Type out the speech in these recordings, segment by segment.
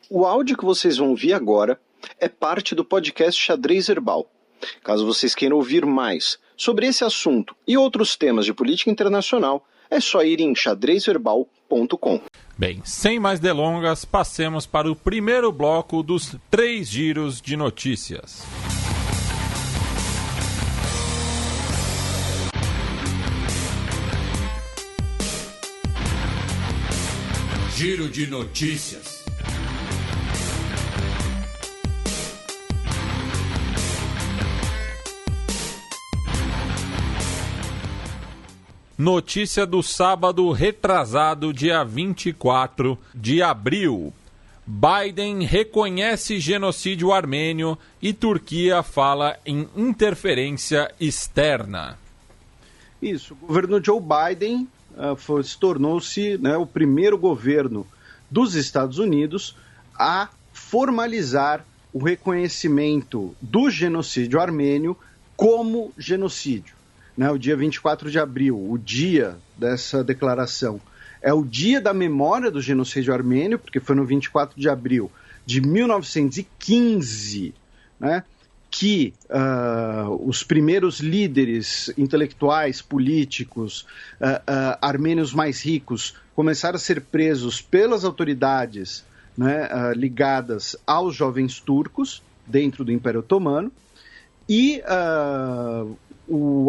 O áudio que vocês vão ouvir agora é parte do podcast Xadrez Herbal. Caso vocês queiram ouvir mais sobre esse assunto e outros temas de política internacional, é só ir em xadrezherbal.com. Bem, sem mais delongas, passemos para o primeiro bloco dos 3 giros de notícias. Giro de notícias. Notícia do sábado retrasado, dia 24 de abril. Biden reconhece genocídio armênio e Turquia fala em interferência externa. Isso, o governo Joe Biden tornou-se, o primeiro governo dos Estados Unidos a formalizar o reconhecimento do genocídio armênio como genocídio. O dia 24 de abril, o dia dessa declaração, é o dia da memória do genocídio armênio, porque foi no 24 de abril de 1915, que os primeiros líderes intelectuais, políticos, armênios mais ricos, começaram a ser presos pelas autoridades ligadas aos jovens turcos dentro do Império Otomano. E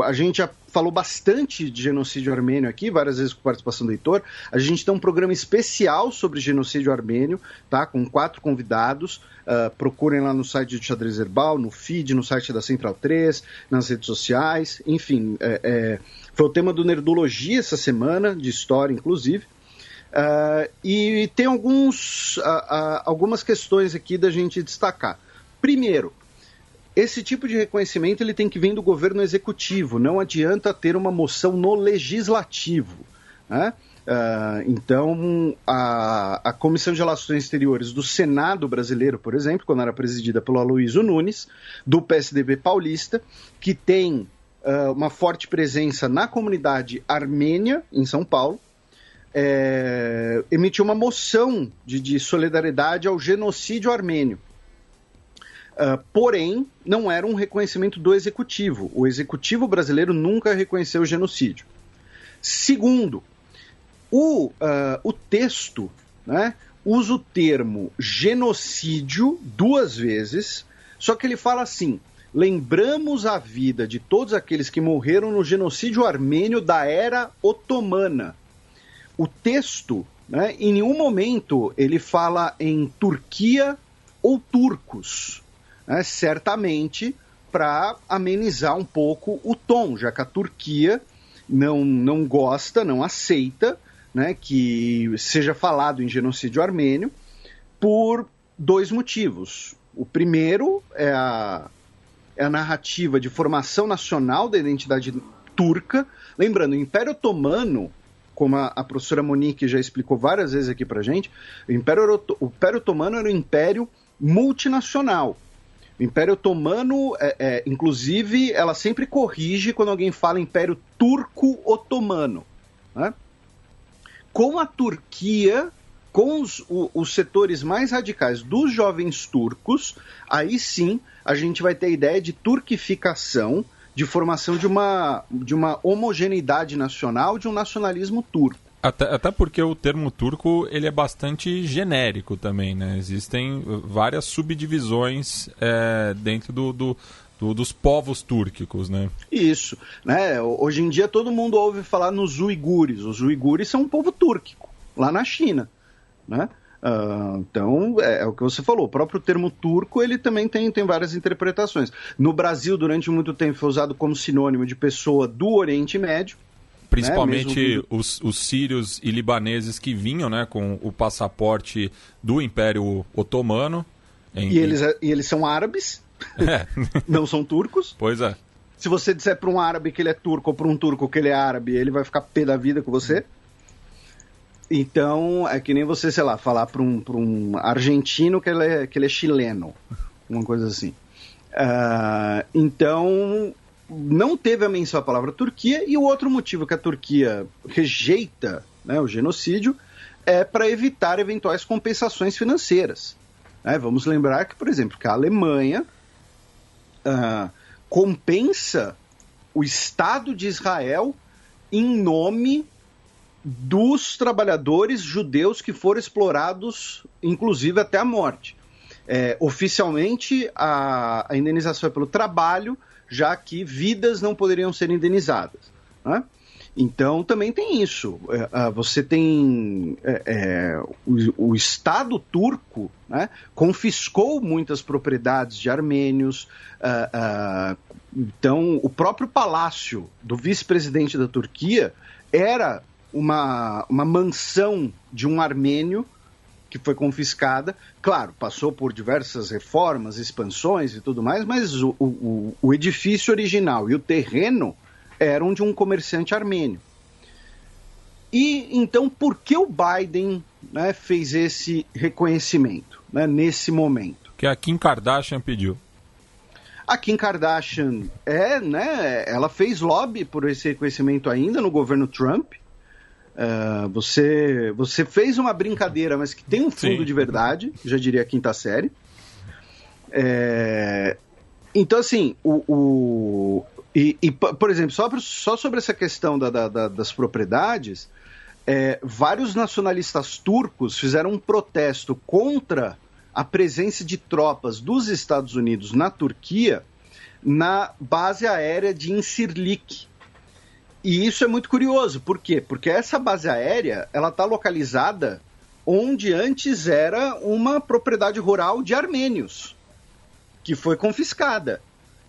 a gente já falou bastante de genocídio armênio aqui, várias vezes com participação do Heitor. A gente tem um programa especial sobre genocídio armênio, com 4 convidados. Procurem lá no site do Xadrez Herbal, no feed, no site da Central 3, nas redes sociais. Enfim, foi o tema do Nerdologia essa semana, de história inclusive. E tem algumas questões aqui da gente destacar. Primeiro, esse tipo de reconhecimento ele tem que vir do governo executivo, não adianta ter uma moção no legislativo. Então, a Comissão de Relações Exteriores do Senado brasileiro, por exemplo, quando era presidida pelo Aloysio Nunes, do PSDB paulista, que tem uma forte presença na comunidade armênia, em São Paulo, emitiu uma moção de solidariedade ao genocídio armênio. Porém, não era um reconhecimento do executivo. O executivo brasileiro nunca reconheceu o genocídio. Segundo, o texto usa o termo genocídio 2 vezes, só que ele fala assim: lembramos a vida de todos aqueles que morreram no genocídio armênio da era otomana. O texto, em nenhum momento, ele fala em Turquia ou turcos. Certamente para amenizar um pouco o tom, já que a Turquia não gosta, não aceita que seja falado em genocídio armênio por 2 motivos. O primeiro é a narrativa de formação nacional da identidade turca. Lembrando, o Império Otomano, como a professora Monique já explicou várias vezes aqui para a gente, o Império Otomano era um império multinacional. O Império Otomano, inclusive, ela sempre corrige quando alguém fala Império Turco-Otomano. Com a Turquia, com os setores mais radicais dos jovens turcos, aí sim a gente vai ter a ideia de turquificação, de formação de uma homogeneidade nacional, de um nacionalismo turco. Até porque o termo turco ele é bastante genérico também, Existem várias subdivisões dentro dos povos túrquicos, Isso, Hoje em dia todo mundo ouve falar nos uigures. Os uigures são um povo túrquico, lá na China, Então, é o que você falou, o próprio termo turco ele também tem várias interpretações. No Brasil, durante muito tempo, foi usado como sinônimo de pessoa do Oriente Médio. Principalmente os sírios e libaneses que vinham com o passaporte do Império Otomano. E eles são árabes, não são turcos. Pois é. Se você disser para um árabe que ele é turco ou para um turco que ele é árabe, ele vai ficar pé da vida com você. Então, é que nem você, sei lá, falar para um argentino que ele é chileno, uma coisa assim. Então, não teve a menção à palavra Turquia, e o outro motivo que a Turquia rejeita o genocídio é para evitar eventuais compensações financeiras. Vamos lembrar que, por exemplo, que a Alemanha compensa o Estado de Israel em nome dos trabalhadores judeus que foram explorados, inclusive até a morte. Oficialmente, a indenização é pelo trabalho, já que vidas não poderiam ser indenizadas, né? Então, também tem isso. Você tem... o Estado turco, né, confiscou muitas propriedades de armênios. Então, o próprio palácio do vice-presidente da Turquia era uma mansão de um armênio que foi confiscada. Claro, passou por diversas reformas, expansões e tudo mais, mas o edifício original e o terreno eram de um comerciante armênio. E então, por que o Biden, né, fez esse reconhecimento, né, nesse momento? Que a Kim Kardashian pediu. A Kim Kardashian ela fez lobby por esse reconhecimento ainda no governo Trump. Você fez uma brincadeira, mas que tem um fundo de verdade, já diria a quinta série. Então, assim, por exemplo, só sobre essa questão das propriedades, vários nacionalistas turcos fizeram um protesto contra a presença de tropas dos Estados Unidos na Turquia na base aérea de Incirlik. E isso é muito curioso. Por quê? Porque essa base aérea ela está localizada onde antes era uma propriedade rural de armênios, que foi confiscada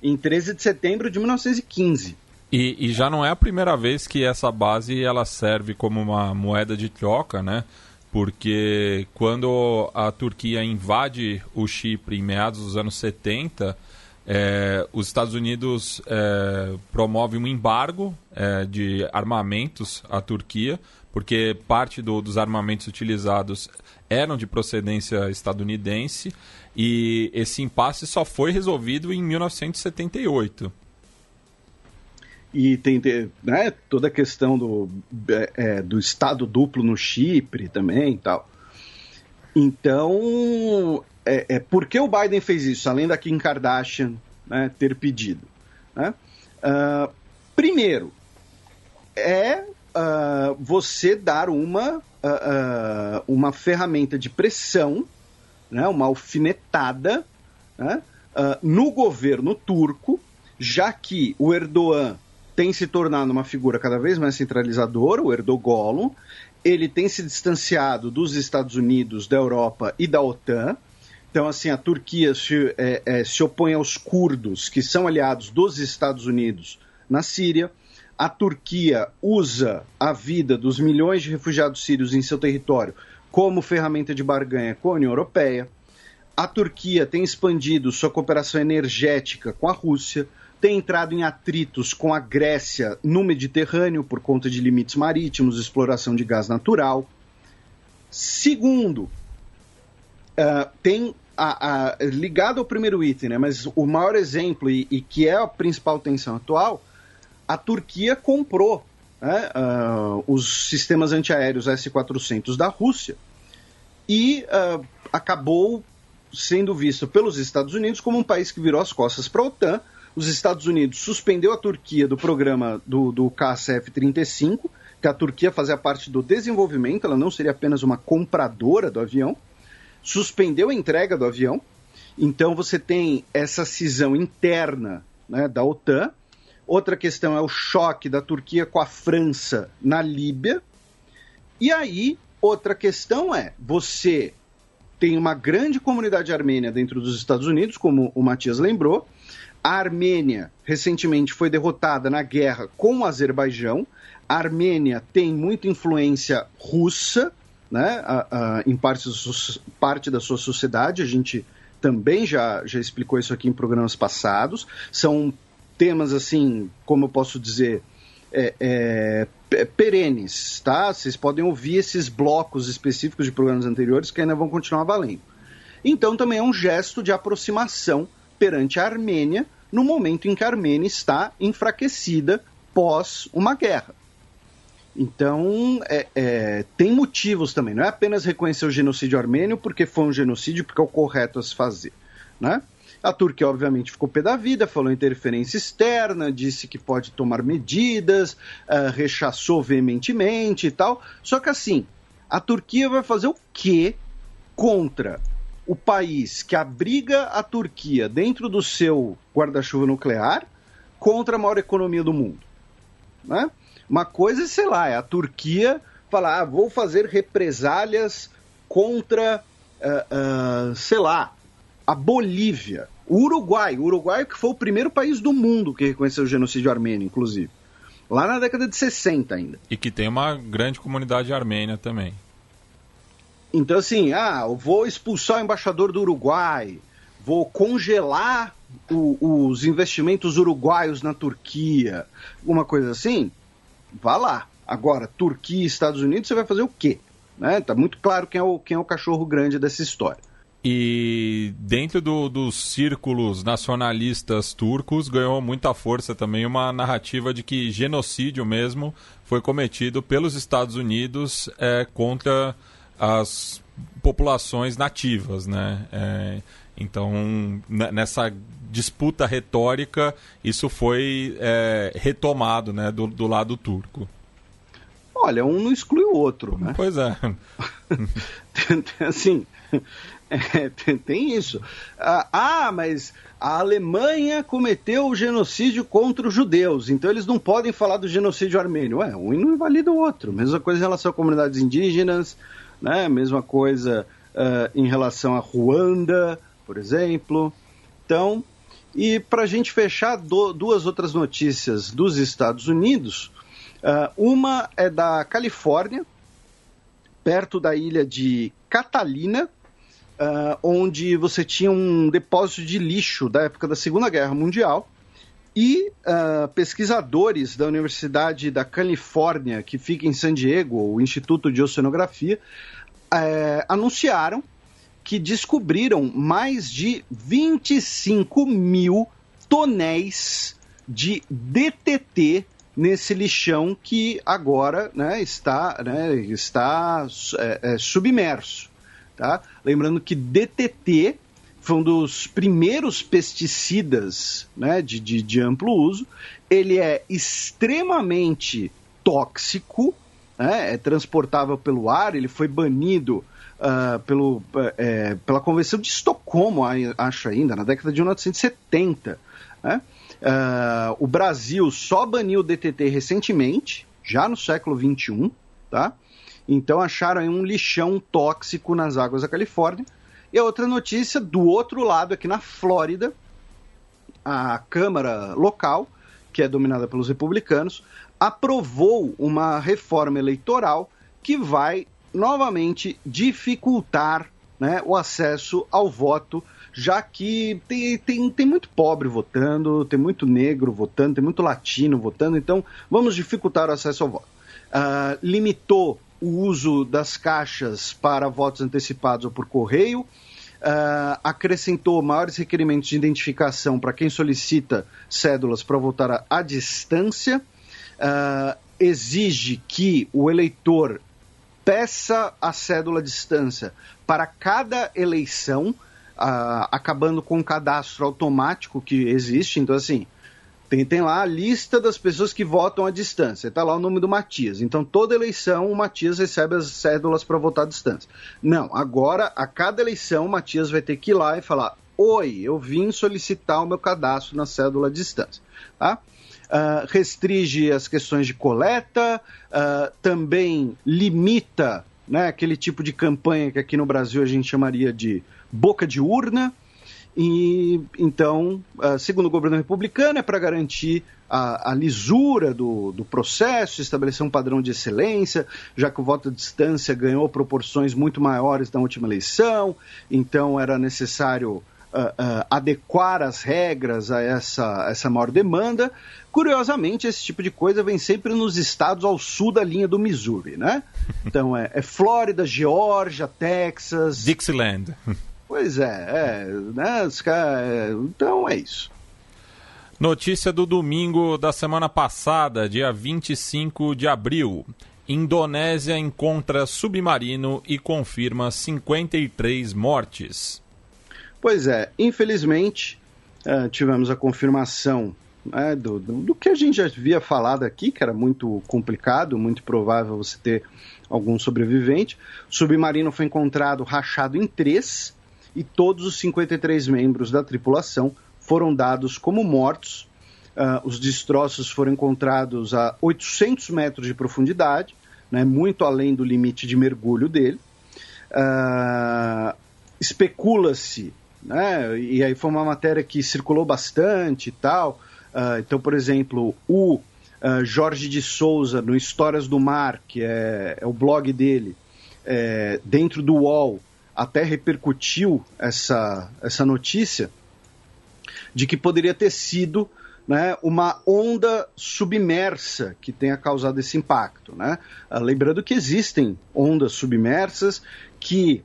em 13 de setembro de 1915. E já não é a primeira vez que essa base ela serve como uma moeda de troca, né? Porque quando a Turquia invade o Chipre em meados dos anos 70, os Estados Unidos promovem um embargo de armamentos à Turquia, porque parte dos armamentos utilizados eram de procedência estadunidense, e esse impasse só foi resolvido em 1978. E tem toda a questão do Estado duplo no Chipre também e tal. Então, por que o Biden fez isso, além da Kim Kardashian, né, ter pedido? Né? Primeiro, você dar uma ferramenta de pressão, né, uma alfinetada, né, no governo turco, já que o Erdogan tem se tornado uma figura cada vez mais centralizadora, o Erdogan, ele tem se distanciado dos Estados Unidos, da Europa e da OTAN. Então, assim, a Turquia se opõe aos curdos, que são aliados dos Estados Unidos na Síria. A Turquia usa a vida dos milhões de refugiados sírios em seu território como ferramenta de barganha com a União Europeia. A Turquia tem expandido sua cooperação energética com a Rússia, tem entrado em atritos com a Grécia no Mediterrâneo por conta de limites marítimos, exploração de gás natural. Segundo, tem ligado ao primeiro item, né, mas o maior exemplo e que é a principal tensão atual, a Turquia comprou, né, os sistemas antiaéreos S-400 da Rússia e acabou sendo visto pelos Estados Unidos como um país que virou as costas para a OTAN. Os Estados Unidos suspendeu a Turquia do programa do caça F-35, que a Turquia fazia parte do desenvolvimento, ela não seria apenas uma compradora do avião, suspendeu a entrega do avião. Então você tem essa cisão interna, né, da OTAN. Outra questão é o choque da Turquia com a França na Líbia. E aí, outra questão você tem uma grande comunidade armênia dentro dos Estados Unidos, como o Matias lembrou. A Armênia, recentemente, foi derrotada na guerra com o Azerbaijão. A Armênia tem muita influência russa, né, em parte da sua sociedade. A gente também já explicou isso aqui em programas passados. São temas, assim, como eu posso dizer, perenes, tá? Vocês podem ouvir esses blocos específicos de programas anteriores que ainda vão continuar valendo. Então, também é um gesto de aproximação perante a Armênia, no momento em que a Armênia está enfraquecida pós uma guerra. Então, tem motivos também. Não é apenas reconhecer o genocídio armênio porque foi um genocídio, porque é o correto a se fazer, né? A Turquia, obviamente, ficou pé da vida, falou interferência externa, disse que pode tomar medidas, rechaçou veementemente e tal. Só que, assim, a Turquia vai fazer o quê contra o país que abriga a Turquia dentro do seu guarda-chuva nuclear contra a maior economia do mundo, né? Uma coisa, sei lá, é a Turquia falar, vou fazer represálias contra, sei lá, a Bolívia, o Uruguai que foi o primeiro país do mundo que reconheceu o genocídio armênio, inclusive, lá na década de 60 ainda. E que tem uma grande comunidade armênia também. Então, assim, eu vou expulsar o embaixador do Uruguai, vou congelar os investimentos uruguaios na Turquia, alguma coisa assim, vá lá. Agora, Turquia e Estados Unidos, você vai fazer o quê? Né? Tá muito claro quem é o cachorro grande dessa história. E dentro dos círculos nacionalistas turcos ganhou muita força também uma narrativa de que genocídio mesmo foi cometido pelos Estados Unidos contra as populações nativas, né? Então, nessa disputa retórica, isso foi retomado, né, do lado turco. Olha, um não exclui o outro, né? Pois é. Assim, tem isso. Mas a Alemanha cometeu o genocídio contra os judeus, então eles não podem falar do genocídio armênio. Um não invalida o outro. Mesma coisa em relação a comunidades indígenas, né? Mesma coisa em relação a Ruanda, por exemplo. Então, e para a gente fechar, duas outras notícias dos Estados Unidos. Uma é da Califórnia, perto da ilha de Catalina, onde você tinha um depósito de lixo da época da Segunda Guerra Mundial, e pesquisadores da Universidade da Califórnia, que fica em San Diego, o Instituto de Oceanografia, anunciaram que descobriram mais de 25 mil tonéis de DTT nesse lixão que agora, né, está submerso. Tá? Lembrando que DTT foi um dos primeiros pesticidas, né, de amplo uso. Ele é extremamente tóxico, né, é transportável pelo ar, ele foi banido pela Convenção de Estocolmo, acho ainda, na década de 1970. Né? O Brasil só baniu o DTT recentemente, já no século XXI, tá? Então acharam aí um lixão tóxico nas águas da Califórnia. E a outra notícia, do outro lado, aqui na Flórida, a Câmara local, que é dominada pelos republicanos, aprovou uma reforma eleitoral que vai novamente dificultar, né, o acesso ao voto, já que tem muito pobre votando, tem muito negro votando, tem muito latino votando, então vamos dificultar o acesso ao voto. Limitou o uso das caixas para votos antecipados ou por correio, acrescentou maiores requerimentos de identificação para quem solicita cédulas para votar à distância, exige que o eleitor peça a cédula à distância para cada eleição, acabando com o cadastro automático que existe. Então, assim, tem lá a lista das pessoas que votam à distância. Está lá o nome do Matias. Então, toda eleição, o Matias recebe as cédulas para votar à distância. Não, agora, a cada eleição, o Matias vai ter que ir lá e falar: oi, eu vim solicitar o meu cadastro na cédula à distância. Tá? Restringe as questões de coleta, também limita, né, aquele tipo de campanha que aqui no Brasil a gente chamaria de boca de urna. E então, segundo o governo republicano, é para garantir a lisura do processo, estabelecer um padrão de excelência, já que o voto à distância ganhou proporções muito maiores na última eleição, então era necessário adequar as regras a essa maior demanda. Curiosamente, esse tipo de coisa vem sempre nos estados ao sul da linha do Missouri, né? Então é Flórida, Geórgia, Texas... Dixieland. Pois né? Então é isso. Notícia do domingo da semana passada, dia 25 de abril. Indonésia encontra submarino e confirma 53 mortes. Pois é, infelizmente, tivemos a confirmação do que a gente já havia falado aqui, que era muito complicado, muito provável você ter algum sobrevivente. O submarino foi encontrado rachado em 3 e todos os 53 membros da tripulação foram dados como mortos. Os destroços foram encontrados a 800 metros de profundidade, né, muito além do limite de mergulho dele. Especula-se, né, e aí foi uma matéria que circulou bastante e tal. Então, por exemplo, o Jorge de Souza, no Histórias do Mar, que é o blog dele, dentro do UOL, até repercutiu essa notícia de que poderia ter sido, né, uma onda submersa que tenha causado esse impacto, né? Lembrando que existem ondas submersas que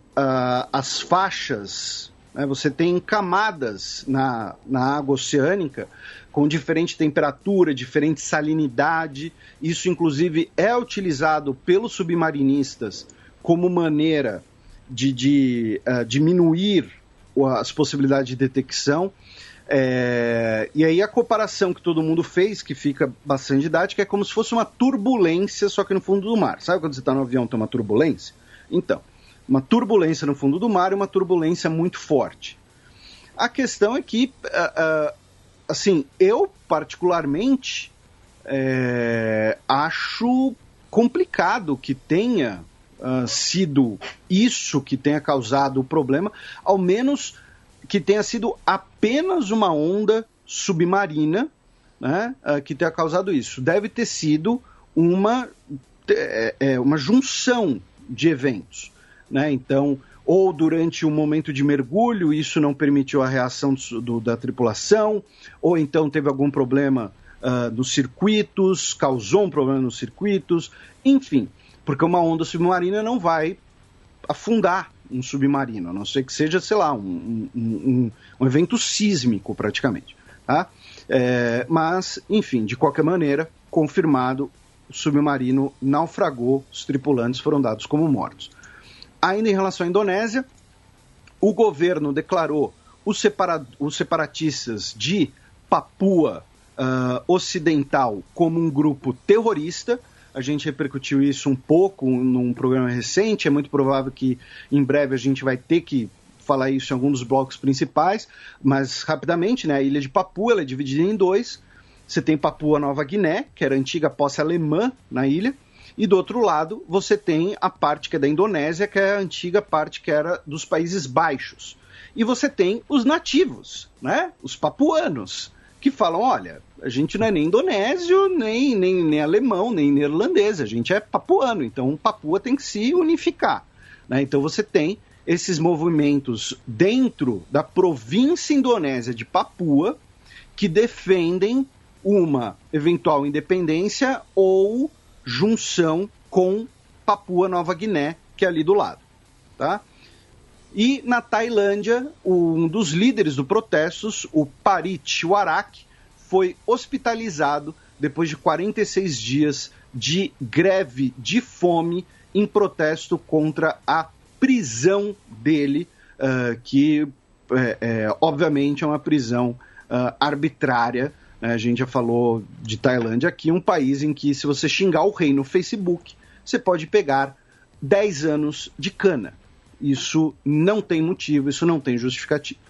as faixas, né, você tem camadas na água oceânica com diferente temperatura, diferente salinidade. Isso, inclusive, é utilizado pelos submarinistas como maneira de diminuir as possibilidades de detecção. E aí a comparação que todo mundo fez, que fica bastante didática, é como se fosse uma turbulência, só que no fundo do mar. Sabe quando você está no avião e tem uma turbulência? Então, uma turbulência no fundo do mar e uma turbulência muito forte. A questão é que, assim, eu particularmente acho complicado que tenha sido isso que tenha causado o problema, ao menos que tenha sido apenas uma onda submarina, né, que tenha causado isso. Deve ter sido uma junção de eventos, né? Então, ou durante um momento de mergulho, isso não permitiu a reação da tripulação, ou então teve algum problema nos circuitos, causou um problema nos circuitos, enfim, porque uma onda submarina não vai afundar um submarino, a não ser que seja, sei lá, um evento sísmico praticamente, tá? Mas, enfim, de qualquer maneira, confirmado, o submarino naufragou, os tripulantes foram dados como mortos. Ainda em relação à Indonésia, o governo declarou os separatistas de Papua Ocidental como um grupo terrorista. A gente repercutiu isso um pouco num programa recente. É muito provável que em breve a gente vai ter que falar isso em algum dos blocos principais, mas rapidamente, né, a ilha de Papua ela é dividida em 2. Você tem Papua Nova Guiné, que era a antiga posse alemã na ilha, e do outro lado você tem a parte que é da Indonésia, que é a antiga parte que era dos Países Baixos. E você tem os nativos, né, os papuanos, que falam, olha, a gente não é nem indonésio, nem alemão, nem neerlandês, a gente é papuano, então Papua tem que se unificar, né? Então você tem esses movimentos dentro da província indonésia de Papua que defendem uma eventual independência ou junção com Papua Nova Guiné, que é ali do lado, tá? E na Tailândia, um dos líderes do protestos, o Parit Warak, foi hospitalizado depois de 46 dias de greve de fome em protesto contra a prisão dele, que obviamente é uma prisão arbitrária. A gente já falou de Tailândia aqui, um país em que se você xingar o rei no Facebook, você pode pegar 10 anos de cana. Isso não tem motivo, isso não tem justificativa.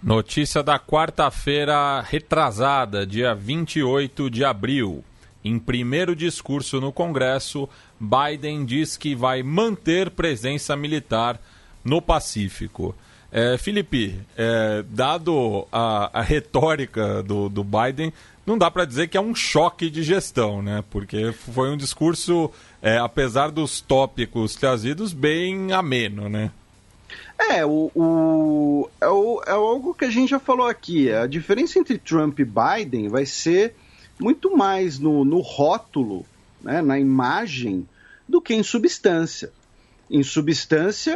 Notícia da quarta-feira retrasada, dia 28 de abril. Em primeiro discurso no Congresso, Biden diz que vai manter presença militar no Pacífico. Felipe, dado a retórica do Biden, não dá para dizer que é um choque de gestão, né? Porque foi um discurso, apesar dos tópicos trazidos, bem ameno, né? É algo que a gente já falou aqui. A diferença entre Trump e Biden vai ser muito mais no rótulo, né, na imagem, do que em substância. Em substância,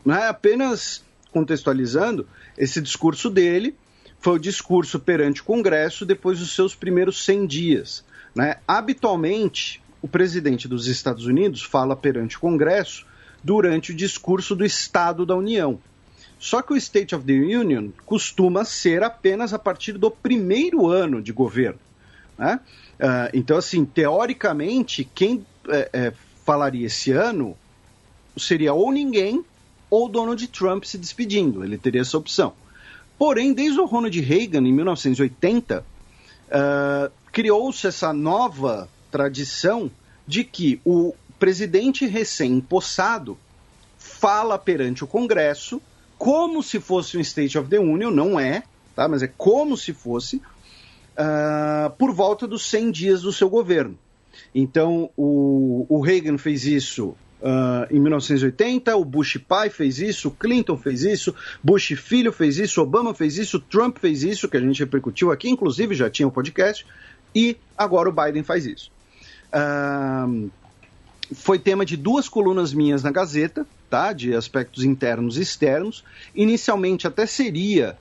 não é apenas contextualizando, esse discurso dele foi o discurso perante o Congresso depois dos seus primeiros 100 dias. Né? Habitualmente, o presidente dos Estados Unidos fala perante o Congresso durante o discurso do Estado da União. Só que o State of the Union costuma ser apenas a partir do primeiro ano de governo. Né? Então, assim, teoricamente, quem falaria esse ano seria ou ninguém ou Donald Trump se despedindo. Ele teria essa opção. Porém, desde o Ronald Reagan, em 1980, criou-se essa nova tradição de que o presidente recém-impossado fala perante o Congresso como se fosse um State of the Union, não é, tá? Mas é como se fosse, por volta dos 100 dias do seu governo. Então, o Reagan fez isso em 1980, o Bush pai fez isso, o Clinton fez isso, Bush filho fez isso, Obama fez isso, Trump fez isso, que a gente repercutiu aqui, inclusive já tinha um podcast, e agora o Biden faz isso. Foi tema de 2 colunas minhas na Gazeta, tá? De aspectos internos e externos. Inicialmente até seria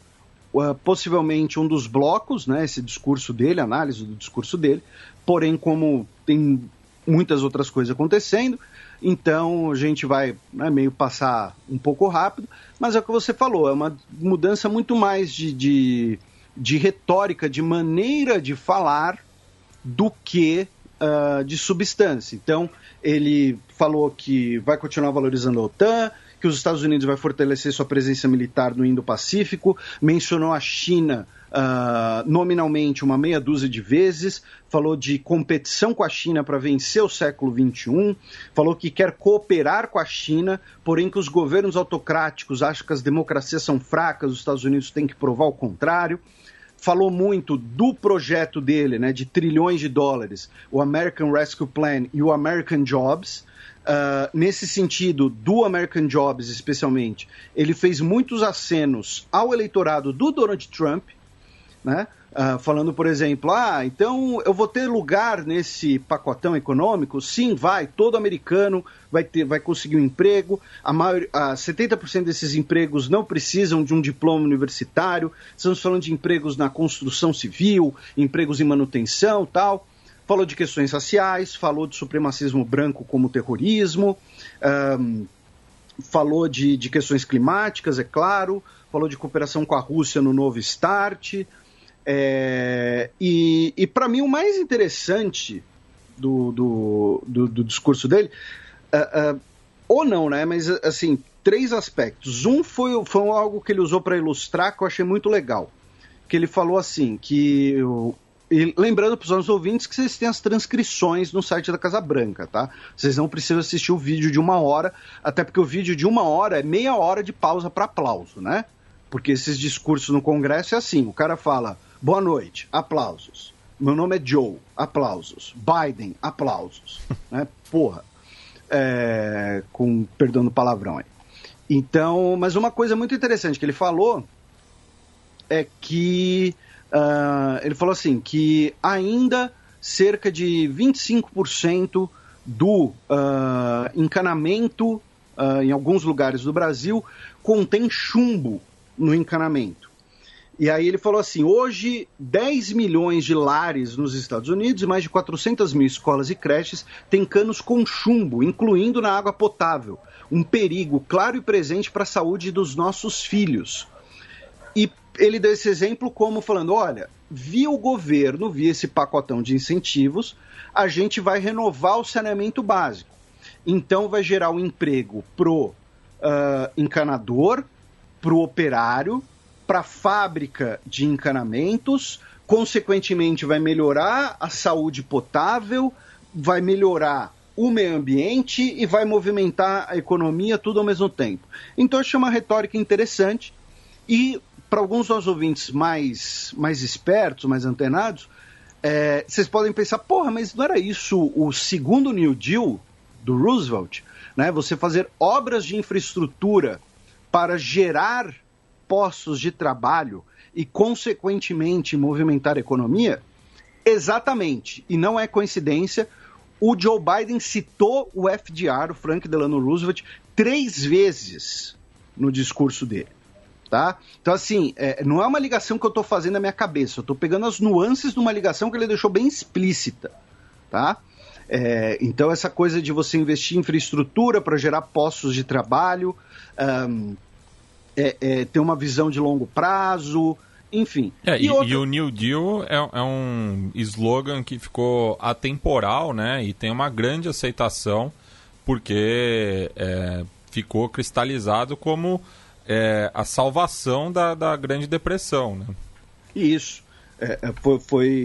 possivelmente um dos blocos, né? Esse discurso dele, análise do discurso dele, porém como tem muitas outras coisas acontecendo, então a gente vai meio passar um pouco rápido, mas é o que você falou, é uma mudança muito mais de retórica, de maneira de falar do que de substância. Então, ele falou que vai continuar valorizando a OTAN, que os Estados Unidos vai fortalecer sua presença militar no Indo-Pacífico, mencionou a China nominalmente uma meia dúzia de vezes, falou de competição com a China para vencer o século XXI, falou que quer cooperar com a China, porém que os governos autocráticos acham que as democracias são fracas, os Estados Unidos têm que provar o contrário. Falou muito do projeto dele, né, de trilhões de dólares, o American Rescue Plan e o American Jobs. Nesse sentido, do American Jobs especialmente, ele fez muitos acenos ao eleitorado do Donald Trump, né, falando, por exemplo, então eu vou ter lugar nesse pacotão econômico? Sim, vai, todo americano vai conseguir um emprego, 70% desses empregos não precisam de um diploma universitário, estamos falando de empregos na construção civil, empregos em manutenção, tal. Falou de questões raciais, falou de supremacismo branco como terrorismo, falou de questões climáticas, é claro, falou de cooperação com a Rússia no Novo START. E para mim o mais interessante do discurso dele, ou não, né? Mas assim, 3 aspectos. Um foi algo que ele usou para ilustrar que eu achei muito legal. Que ele falou assim, e lembrando para os nossos ouvintes que vocês têm as transcrições no site da Casa Branca, tá? Vocês não precisam assistir o vídeo de 1 hora, até porque o vídeo de 1 hora é meia hora de pausa para aplauso, né? Porque esses discursos no Congresso é assim, o cara fala, boa noite, aplausos. Meu nome é Joe, aplausos. Biden, aplausos. Né? Porra. Com perdão do palavrão aí. Então, mas uma coisa muito interessante que ele falou é que ele falou assim, que ainda cerca de 25% do encanamento em alguns lugares do Brasil contém chumbo no encanamento. E aí ele falou assim, hoje 10 milhões de lares nos Estados Unidos e mais de 400 mil escolas e creches têm canos com chumbo, incluindo na água potável. Um perigo claro e presente para a saúde dos nossos filhos. E ele deu esse exemplo como falando, olha, via o governo, via esse pacotão de incentivos, a gente vai renovar o saneamento básico. Então vai gerar um emprego pro encanador, pro operário, para a fábrica de encanamentos, consequentemente vai melhorar a saúde potável, vai melhorar o meio ambiente e vai movimentar a economia tudo ao mesmo tempo. Então eu achei uma retórica interessante e para alguns dos ouvintes mais espertos, mais antenados, vocês podem pensar, porra, mas não era isso o segundo New Deal do Roosevelt? Né? Você fazer obras de infraestrutura para gerar postos de trabalho e, consequentemente, movimentar a economia? Exatamente. E não é coincidência, o Joe Biden citou o FDR, o Franklin Delano Roosevelt, 3 vezes no discurso dele. Tá? Então, assim, não é uma ligação que eu estou fazendo na minha cabeça, eu estou pegando as nuances de uma ligação que ele deixou bem explícita. Tá? Então, essa coisa de você investir em infraestrutura para gerar postos de trabalho, ter uma visão de longo prazo, enfim. E o New Deal é um slogan que ficou atemporal, né? E tem uma grande aceitação, porque ficou cristalizado como a salvação da Grande Depressão, né? Isso.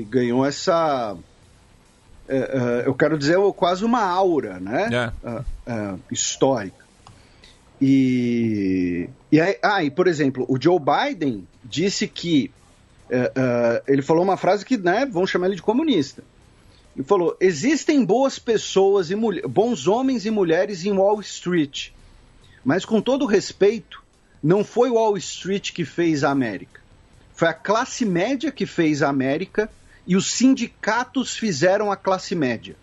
Ganhou essa... eu quero dizer, quase uma aura, né? Histórica. E por exemplo, o Joe Biden disse que... ele falou uma frase que, né, vão chamar ele de comunista. Ele falou: existem boas pessoas e bons homens e mulheres em Wall Street, mas com todo respeito, não foi Wall Street que fez a América. Foi a classe média que fez a América e os sindicatos fizeram a classe média.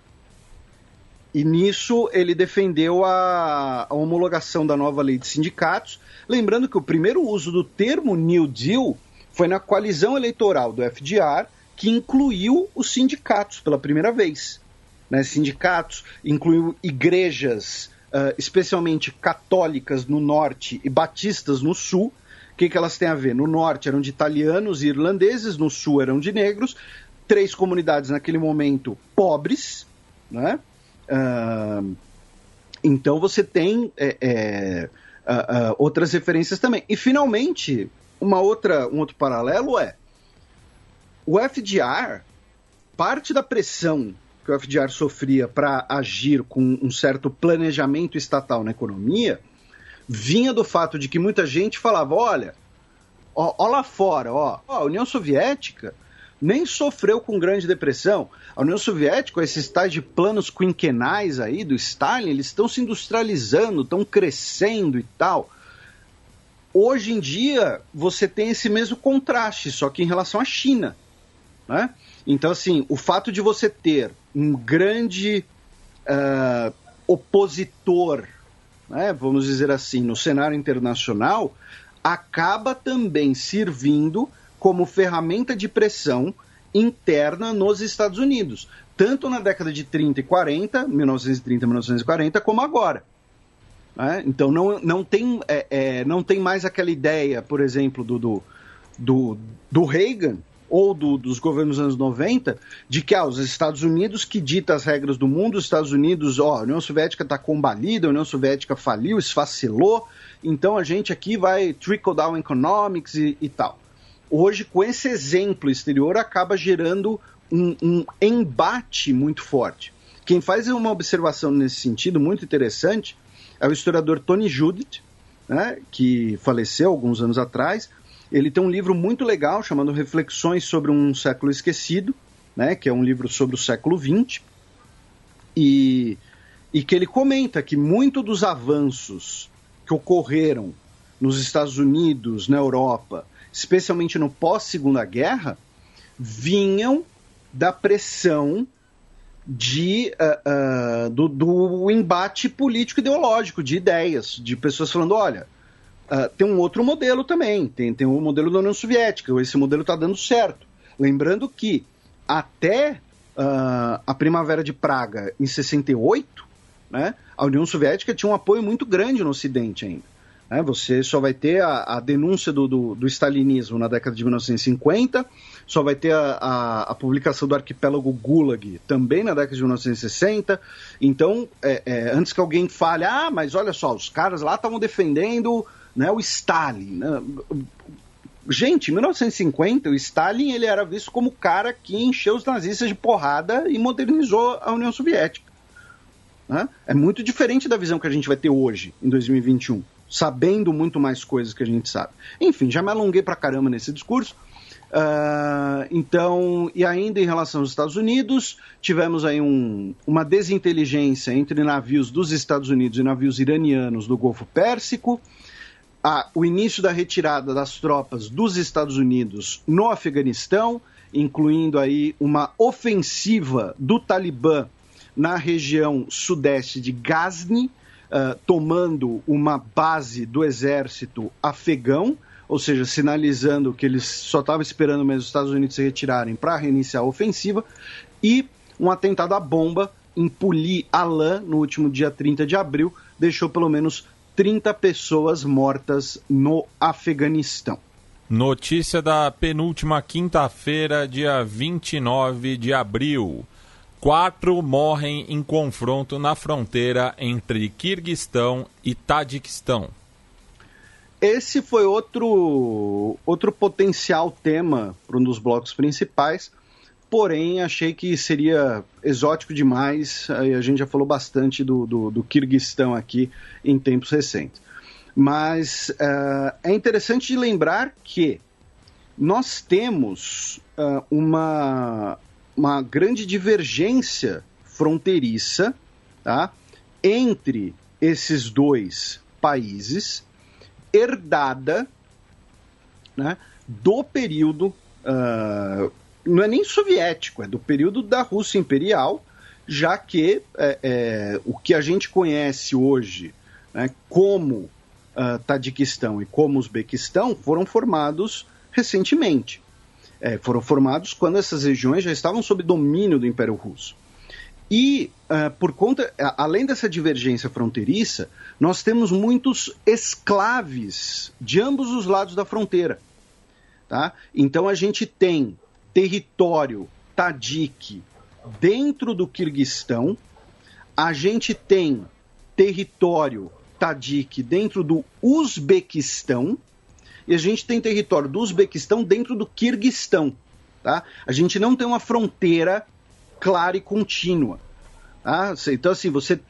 E nisso ele defendeu a homologação da nova lei de sindicatos, lembrando que o primeiro uso do termo New Deal foi na coalizão eleitoral do FDR, que incluiu os sindicatos pela primeira vez. Né? Sindicatos incluiu igrejas, especialmente católicas no norte e batistas no sul. O que elas têm a ver? No norte eram de italianos e irlandeses, no sul eram de negros, 3 comunidades naquele momento pobres, né? Então você tem outras referências também. E finalmente, um outro paralelo o FDR, parte da pressão que o FDR sofria para agir com um certo planejamento estatal na economia, vinha do fato de que muita gente falava: olha lá fora, a União Soviética nem sofreu com Grande Depressão. A União Soviética, esses tais de planos quinquenais aí do Stalin, eles estão se industrializando, estão crescendo e tal. Hoje em dia, você tem esse mesmo contraste, só que em relação à China. Né? Então, assim, o fato de você ter um grande opositor, né, vamos dizer assim, no cenário internacional, acaba também servindo como ferramenta de pressão interna nos Estados Unidos, tanto na década de 30 e 40, 1930 e 1940, como agora. Né? Então não tem mais aquela ideia, por exemplo, do Reagan ou dos governos dos anos 90, de que os Estados Unidos que dita as regras do mundo, os Estados Unidos, a União Soviética está combalida, a União Soviética faliu, esfacelou, então a gente aqui vai trickle-down economics e tal. Hoje, com esse exemplo exterior, acaba gerando um embate muito forte. Quem faz uma observação nesse sentido muito interessante é o historiador Tony Judith, né, que faleceu alguns anos atrás. Ele tem um livro muito legal chamado Reflexões sobre um Século Esquecido, né, que é um livro sobre o século XX, e que ele comenta que muito dos avanços que ocorreram nos Estados Unidos, na Europa, especialmente no pós-Segunda Guerra, vinham da pressão do embate político-ideológico, de ideias, de pessoas falando: olha, tem um outro modelo também, tem o modelo da União Soviética, esse modelo está dando certo. Lembrando que até a Primavera de Praga, em 68, né, a União Soviética tinha um apoio muito grande no Ocidente ainda. Você só vai ter a denúncia do stalinismo na década de 1950, só vai ter a publicação do arquipélago Gulag também na década de 1960. Então, antes que alguém fale: mas olha só, os caras lá estavam defendendo, né, o Stalin. Gente, em 1950, o Stalin ele era visto como o cara que encheu os nazistas de porrada e modernizou a União Soviética. Né? É muito diferente da visão que a gente vai ter hoje, em 2021. Sabendo muito mais coisas que a gente sabe. Enfim, já me alonguei pra caramba nesse discurso. Então, e ainda em relação aos Estados Unidos, tivemos aí uma desinteligência entre navios dos Estados Unidos e navios iranianos do Golfo Pérsico, o início da retirada das tropas dos Estados Unidos no Afeganistão, incluindo aí uma ofensiva do Talibã na região sudeste de Ghazni, tomando uma base do exército afegão, ou seja, sinalizando que eles só estavam esperando mesmo os Estados Unidos se retirarem para reiniciar a ofensiva, e um atentado à bomba em Puli Alan, no último dia 30 de abril, deixou pelo menos 30 pessoas mortas no Afeganistão. Notícia da penúltima quinta-feira, dia 29 de abril. 4 morrem em confronto na fronteira entre Quirguistão e Tadiquistão. Esse foi outro potencial tema para um dos blocos principais, porém achei que seria exótico demais, a gente já falou bastante do Quirguistão aqui em tempos recentes. Mas é interessante de lembrar que nós temos uma grande divergência fronteiriça, tá, entre esses dois países, herdada, né, do período, não é nem soviético, é do período da Rússia Imperial, já que o que a gente conhece hoje, né, como Tadiquistão e como Uzbequistão foram formados recentemente. Foram formados quando essas regiões já estavam sob domínio do Império Russo. E, por conta, além dessa divergência fronteiriça, nós temos muitos esclaves de ambos os lados da fronteira. Tá? Então, a gente tem território tadique dentro do Quirguistão, a gente tem território tadique dentro do Uzbequistão, e a gente tem território do Uzbequistão dentro do Quirguistão. Tá? A gente não tem uma fronteira clara e contínua. Tá? Então, assim, você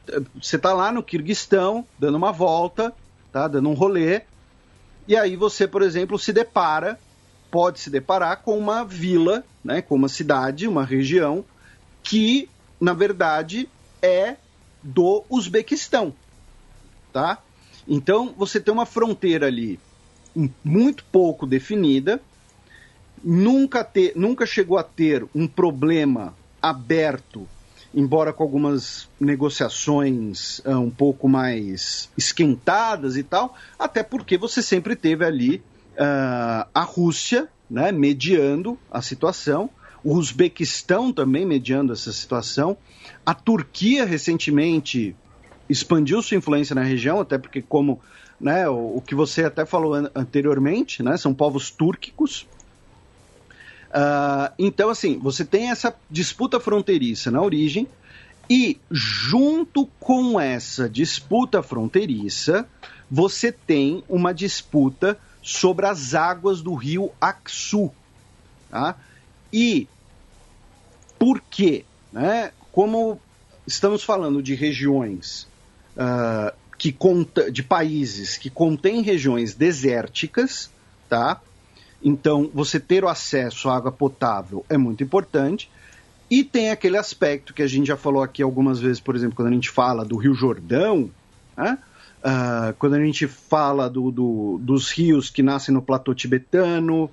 está lá no Quirguistão, dando uma volta, tá? Dando um rolê, e aí você, por exemplo, pode se deparar com uma vila, né? Com uma cidade, uma região, que, na verdade, é do Uzbequistão. Tá? Então, você tem uma fronteira ali muito pouco definida, nunca chegou a ter um problema aberto, embora com algumas negociações um pouco mais esquentadas e tal, até porque você sempre teve ali a Rússia, né, mediando a situação, o Uzbequistão também mediando essa situação, a Turquia recentemente expandiu sua influência na região, até porque, como, né, o que você até falou anteriormente, né, são povos túrquicos. Então, assim, você tem essa disputa fronteiriça na origem, e junto com essa disputa fronteiriça, você tem uma disputa sobre as águas do rio Aksu. Tá? E por quê? Né? Como estamos falando de regiões, de países que contêm regiões desérticas, tá? Então, você ter o acesso à água potável é muito importante. E tem aquele aspecto que a gente já falou aqui algumas vezes, por exemplo, quando a gente fala do Rio Jordão, né? Quando a gente fala dos rios que nascem no platô tibetano,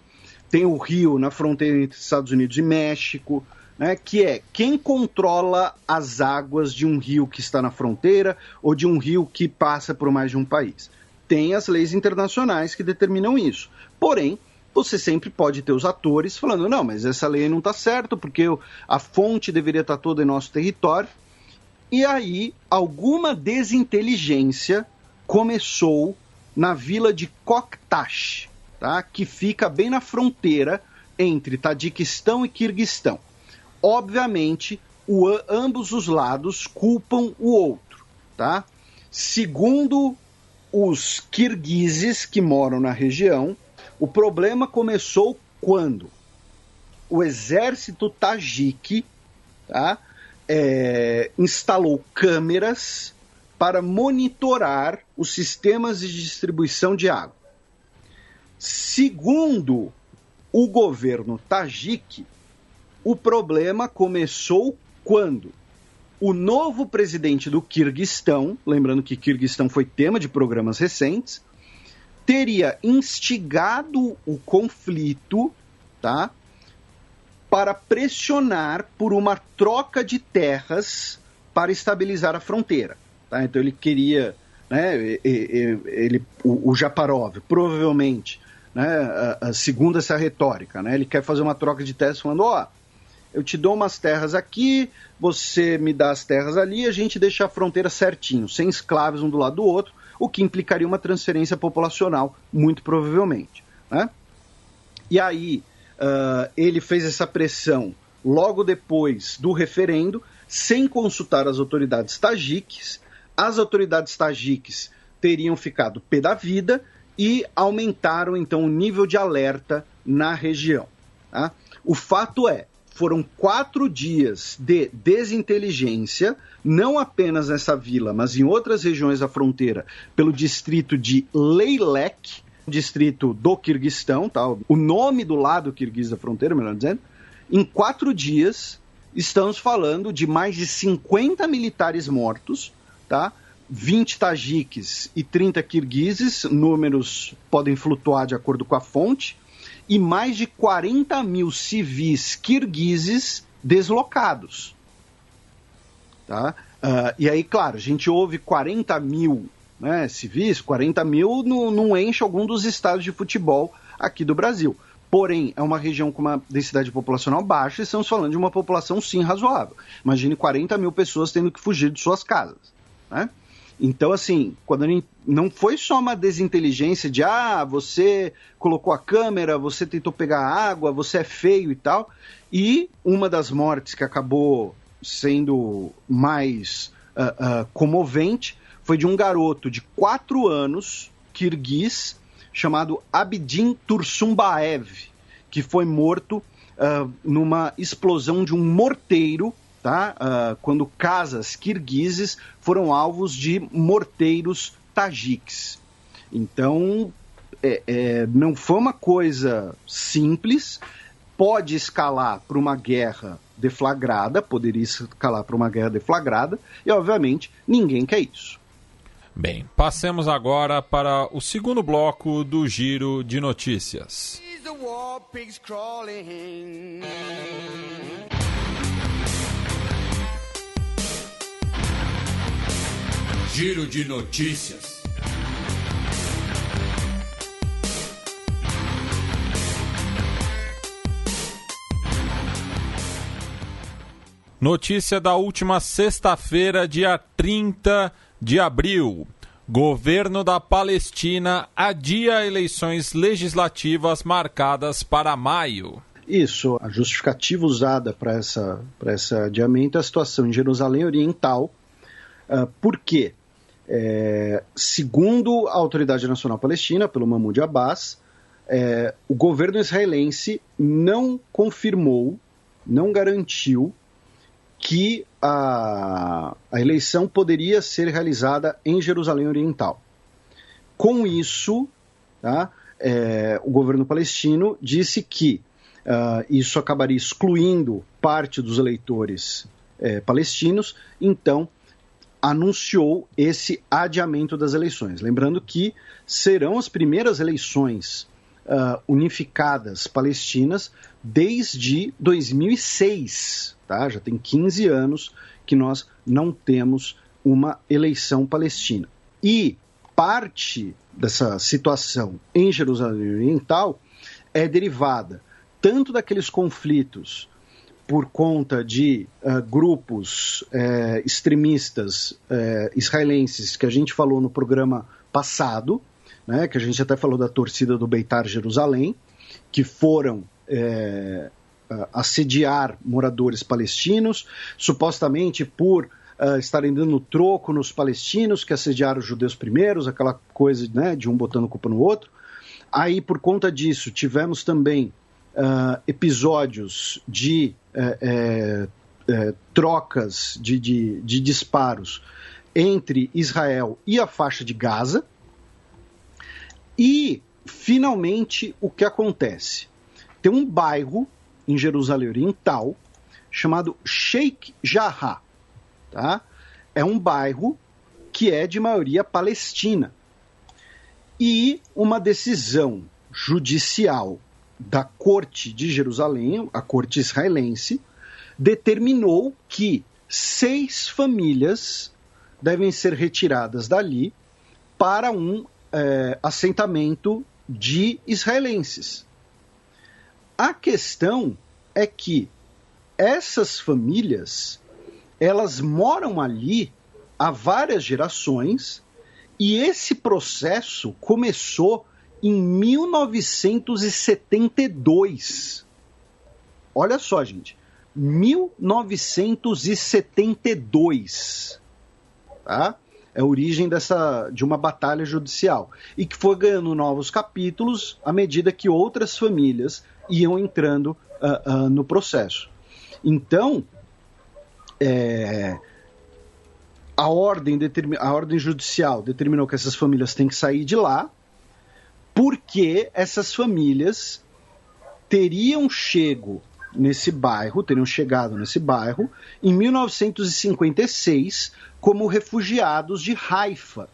tem o rio na fronteira entre Estados Unidos e México, né? Que é quem controla as águas de um rio que está na fronteira ou de um rio que passa por mais de um país. Tem as leis internacionais que determinam isso. Porém, você sempre pode ter os atores falando, não, mas essa lei não está certa, porque a fonte deveria estar toda em nosso território. E aí, alguma desinteligência começou na vila de Koktash, tá? Que fica bem na fronteira entre Tadiquistão e Quirguistão. Obviamente, ambos os lados culpam o outro, tá? Segundo os quirguizes que moram na região, o problema começou quando o exército tajique, tá, instalou câmeras para monitorar os sistemas de distribuição de água. Segundo o governo tajique, o problema começou quando o novo presidente do Quirguistão, lembrando que Quirguistão foi tema de programas recentes, teria instigado o conflito, tá, para pressionar por uma troca de terras para estabilizar a fronteira. Tá? Então ele queria, né, o Japarov provavelmente né, segundo essa retórica, né? Ele quer fazer uma troca de terras falando, eu te dou umas terras aqui, você me dá as terras ali, a gente deixa a fronteira certinho, sem escravos um do lado do outro, o que implicaria uma transferência populacional, muito provavelmente, né? E aí, ele fez essa pressão logo depois do referendo, sem consultar as autoridades tajiques. As autoridades tajiques teriam ficado pé da vida e aumentaram, então, o nível de alerta na região. Tá? O fato foram 4 dias de desinteligência, não apenas nessa vila, mas em outras regiões da fronteira, pelo distrito de Leilek, distrito do Quirguistão, tá? O nome do lado quirguiz da fronteira, melhor dizendo. Em 4 dias, estamos falando de mais de 50 militares mortos, tá? 20 tajiques e 30 quirguizes, números podem flutuar de acordo com a fonte, e mais de 40 mil civis quirguizes deslocados. Tá? E aí, claro, a gente ouve 40 mil, né, civis, 40 mil não enche algum dos estádios de futebol aqui do Brasil. Porém, é uma região com uma densidade populacional baixa e estamos falando de uma população, sim, razoável. Imagine 40 mil pessoas tendo que fugir de suas casas. Né? Então, assim, quando não foi só uma desinteligência de você colocou a câmera, você tentou pegar água, você é feio e tal. E uma das mortes que acabou sendo mais comovente foi de um garoto de 4 anos, quirguiz, chamado Abidin Tursunbaev, que foi morto numa explosão de um morteiro, tá? Quando casas quirguizes foram alvos de morteiros tajiques. Então, não foi uma coisa simples, pode escalar para uma guerra deflagrada, poderia escalar para uma guerra deflagrada, e, obviamente, ninguém quer isso. Bem, passemos agora para o segundo bloco do Giro de Notícias. Giro de Notícias. Notícia da última sexta-feira, dia 30 de abril. Governo da Palestina adia eleições legislativas marcadas para maio. Isso, a justificativa usada para esse adiamento é a situação em Jerusalém Oriental. Por quê? Segundo a Autoridade Nacional Palestina, pelo Mahmoud Abbas, o governo israelense não confirmou, não garantiu que a eleição poderia ser realizada em Jerusalém Oriental. Com isso, tá, o governo palestino disse que isso acabaria excluindo parte dos eleitores palestinos, então anunciou esse adiamento das eleições. Lembrando que serão as primeiras eleições unificadas palestinas desde 2006, tá? Já tem 15 anos que nós não temos uma eleição palestina. E parte dessa situação em Jerusalém Oriental é derivada tanto daqueles conflitos por conta de grupos extremistas israelenses que a gente falou no programa passado, né, que a gente até falou da torcida do Beitar Jerusalém, que foram assediar moradores palestinos, supostamente por estarem dando troco nos palestinos, que assediaram os judeus primeiros, aquela coisa, né, de um botando culpa no outro. Aí, por conta disso, tivemos também episódios de trocas de disparos entre Israel e a faixa de Gaza. E, finalmente, o que acontece? Tem um bairro em Jerusalém Oriental chamado Sheikh Jarrah. Tá? É um bairro que é de maioria palestina. E uma decisão judicial da Corte de Jerusalém, a Corte israelense, determinou que 6 famílias devem ser retiradas dali para um assentamento de israelenses. A questão é que essas famílias, elas moram ali há várias gerações e esse processo começou em 1972. Olha só, gente, 1972, tá? É a origem de uma batalha judicial e que foi ganhando novos capítulos à medida que outras famílias iam entrando no processo. Então, a ordem judicial determinou que essas famílias têm que sair de lá, porque essas famílias teriam chegado nesse bairro em 1956 como refugiados de Haifa,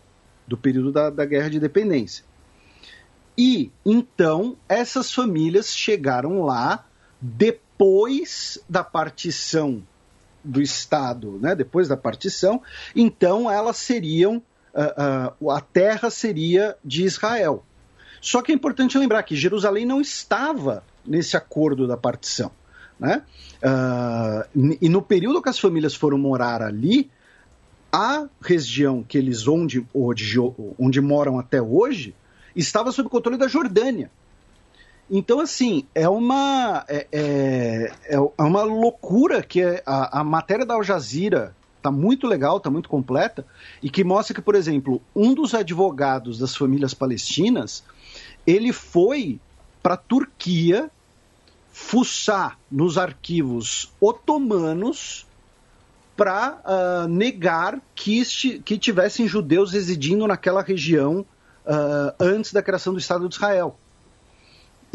do período da Guerra de Independência. E, então, essas famílias chegaram lá depois da partição do Estado, né? Depois da partição, então elas seriam, a terra seria de Israel. Só que é importante lembrar que Jerusalém não estava nesse acordo da partição, né? E no período que as famílias foram morar ali, a região que eles onde moram até hoje estava sob controle da Jordânia. Então, assim, é uma loucura que a matéria da Al Jazeera está muito legal, está muito completa, e que mostra que, por exemplo, um dos advogados das famílias palestinas, ele foi para a Turquia fuçar nos arquivos otomanos para negar que tivessem judeus residindo naquela região antes da criação do Estado de Israel.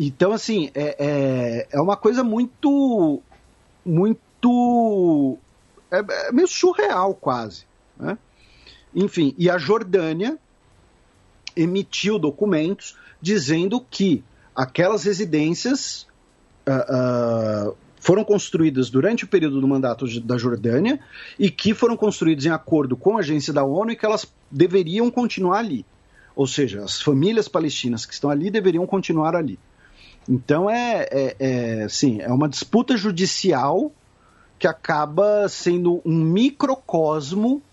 Então, assim, é uma coisa muito meio surreal quase, né? Enfim, e a Jordânia emitiu documentos dizendo que aquelas residências foram construídas durante o período do mandato da Jordânia e que foram construídas em acordo com a agência da ONU e que elas deveriam continuar ali. Ou seja, as famílias palestinas que estão ali deveriam continuar ali. Então, sim, é uma disputa judicial que acaba sendo um microcosmo,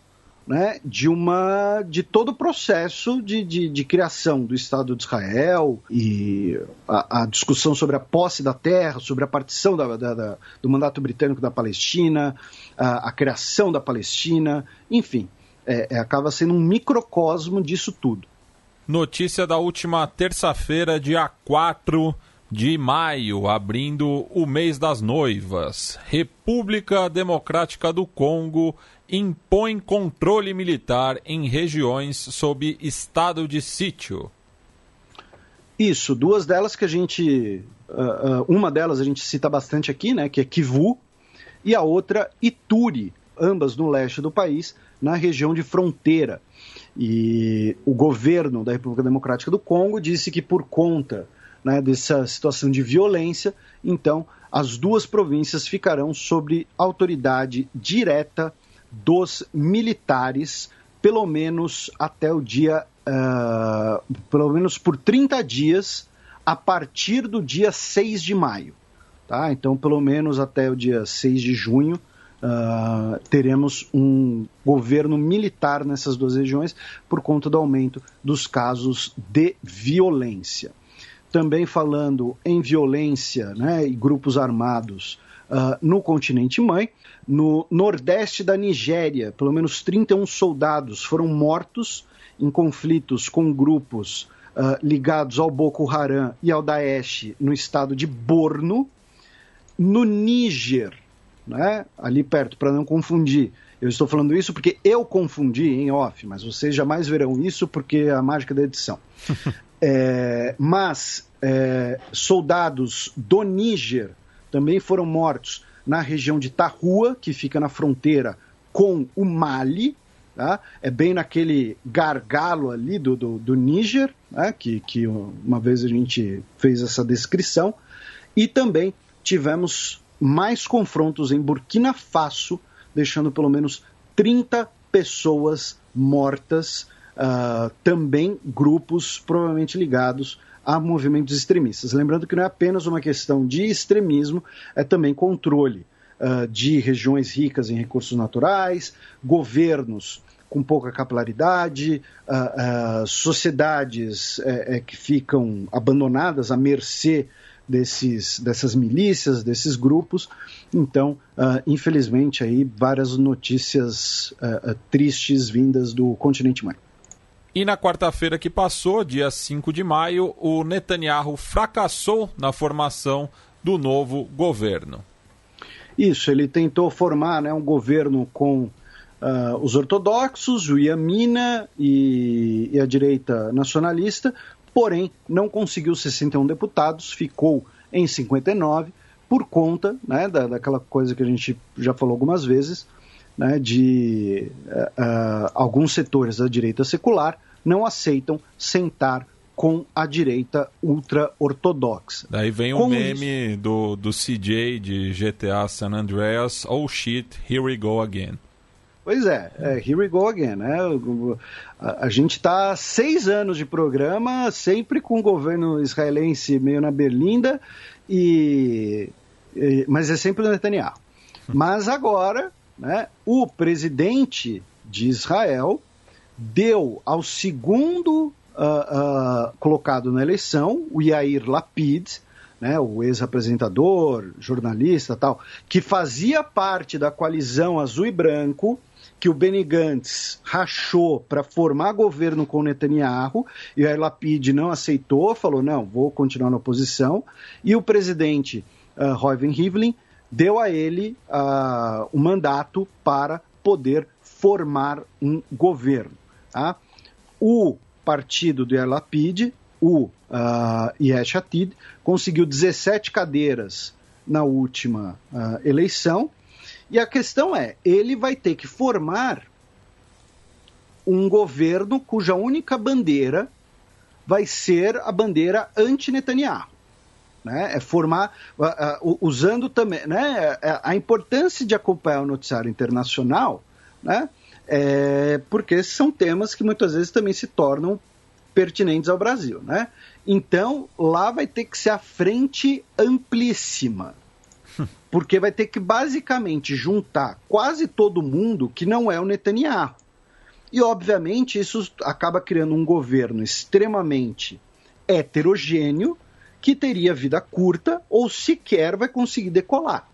né, de todo o processo de criação do Estado de Israel e a discussão sobre a posse da terra, sobre a partição do mandato britânico da Palestina, a criação da Palestina, enfim, acaba sendo um microcosmo disso tudo. Notícia da última terça-feira, dia 4 de maio, abrindo o mês das noivas. República Democrática do Congo impõe controle militar em regiões sob estado de sítio. Isso, duas delas que a gente... uma delas a gente cita bastante aqui, né, que é Kivu, e a outra Ituri, ambas no leste do país, na região de fronteira. E o governo da República Democrática do Congo disse que por conta, né, dessa situação de violência, então as duas províncias ficarão sob autoridade direta dos militares, pelo menos até o dia, pelo menos por 30 dias, a partir do dia 6 de maio. Tá? Então, pelo menos até o dia 6 de junho, teremos um governo militar nessas duas regiões por conta do aumento dos casos de violência. Também falando em violência, né, e grupos armados no continente mãe, no nordeste da Nigéria, pelo menos 31 soldados foram mortos em conflitos com grupos ligados ao Boko Haram e ao Daesh no estado de Borno. No Níger, né, ali perto, para não confundir, eu estou falando isso porque eu confundi em off, mas vocês jamais verão isso porque é a mágica da edição. Mas soldados do Níger também foram mortos na região de Tahua, que fica na fronteira com o Mali, tá? É bem naquele gargalo ali do Níger, né? que uma vez a gente fez essa descrição, e também tivemos mais confrontos em Burkina Faso, deixando pelo menos 30 pessoas mortas também grupos provavelmente ligados a movimentos extremistas. Lembrando que não é apenas uma questão de extremismo, é também controle de regiões ricas em recursos naturais, governos com pouca capilaridade, sociedades que ficam abandonadas à mercê dessas milícias, desses grupos. Então, infelizmente, aí várias notícias tristes vindas do continente mãe. E na quarta-feira que passou, dia 5 de maio, o Netanyahu fracassou na formação do novo governo. Isso, ele tentou formar, né, um governo com os ortodoxos, o Yamina e a direita nacionalista, porém não conseguiu 61 deputados, ficou em 59, por conta, né, daquela coisa que a gente já falou algumas vezes, né, de alguns setores da direita secular não aceitam sentar com a direita ultra-ortodoxa. Daí vem o meme do CJ de GTA San Andreas, oh shit, here we go again. Pois here we go again, né? A gente está há 6 anos de programa, sempre com o governo israelense meio na berlinda, mas é sempre o Netanyahu. Mas agora, né, o presidente de Israel deu ao segundo colocado na eleição, o Yair Lapid, né, o ex-apresentador, jornalista e tal, que fazia parte da coalizão azul e branco, que o Benny Gantz rachou para formar governo com o Netanyahu, e o Yair Lapid não aceitou, falou, não, vou continuar na oposição, e o presidente Reuven Rivlin deu a ele o mandato para poder formar um governo. Tá? O partido do Yair Lapid, o Yesh Atid, conseguiu 17 cadeiras na última eleição, e a questão ele vai ter que formar um governo cuja única bandeira vai ser a bandeira anti-Netanyahu. Né? É formar, usando também, né, a importância de acompanhar o noticiário internacional, né, porque são temas que muitas vezes também se tornam pertinentes ao Brasil. Né? Então, lá vai ter que ser a frente amplíssima, porque vai ter que basicamente juntar quase todo mundo que não é o Netanyahu. E, obviamente, isso acaba criando um governo extremamente heterogêneo, que teria vida curta ou sequer vai conseguir decolar.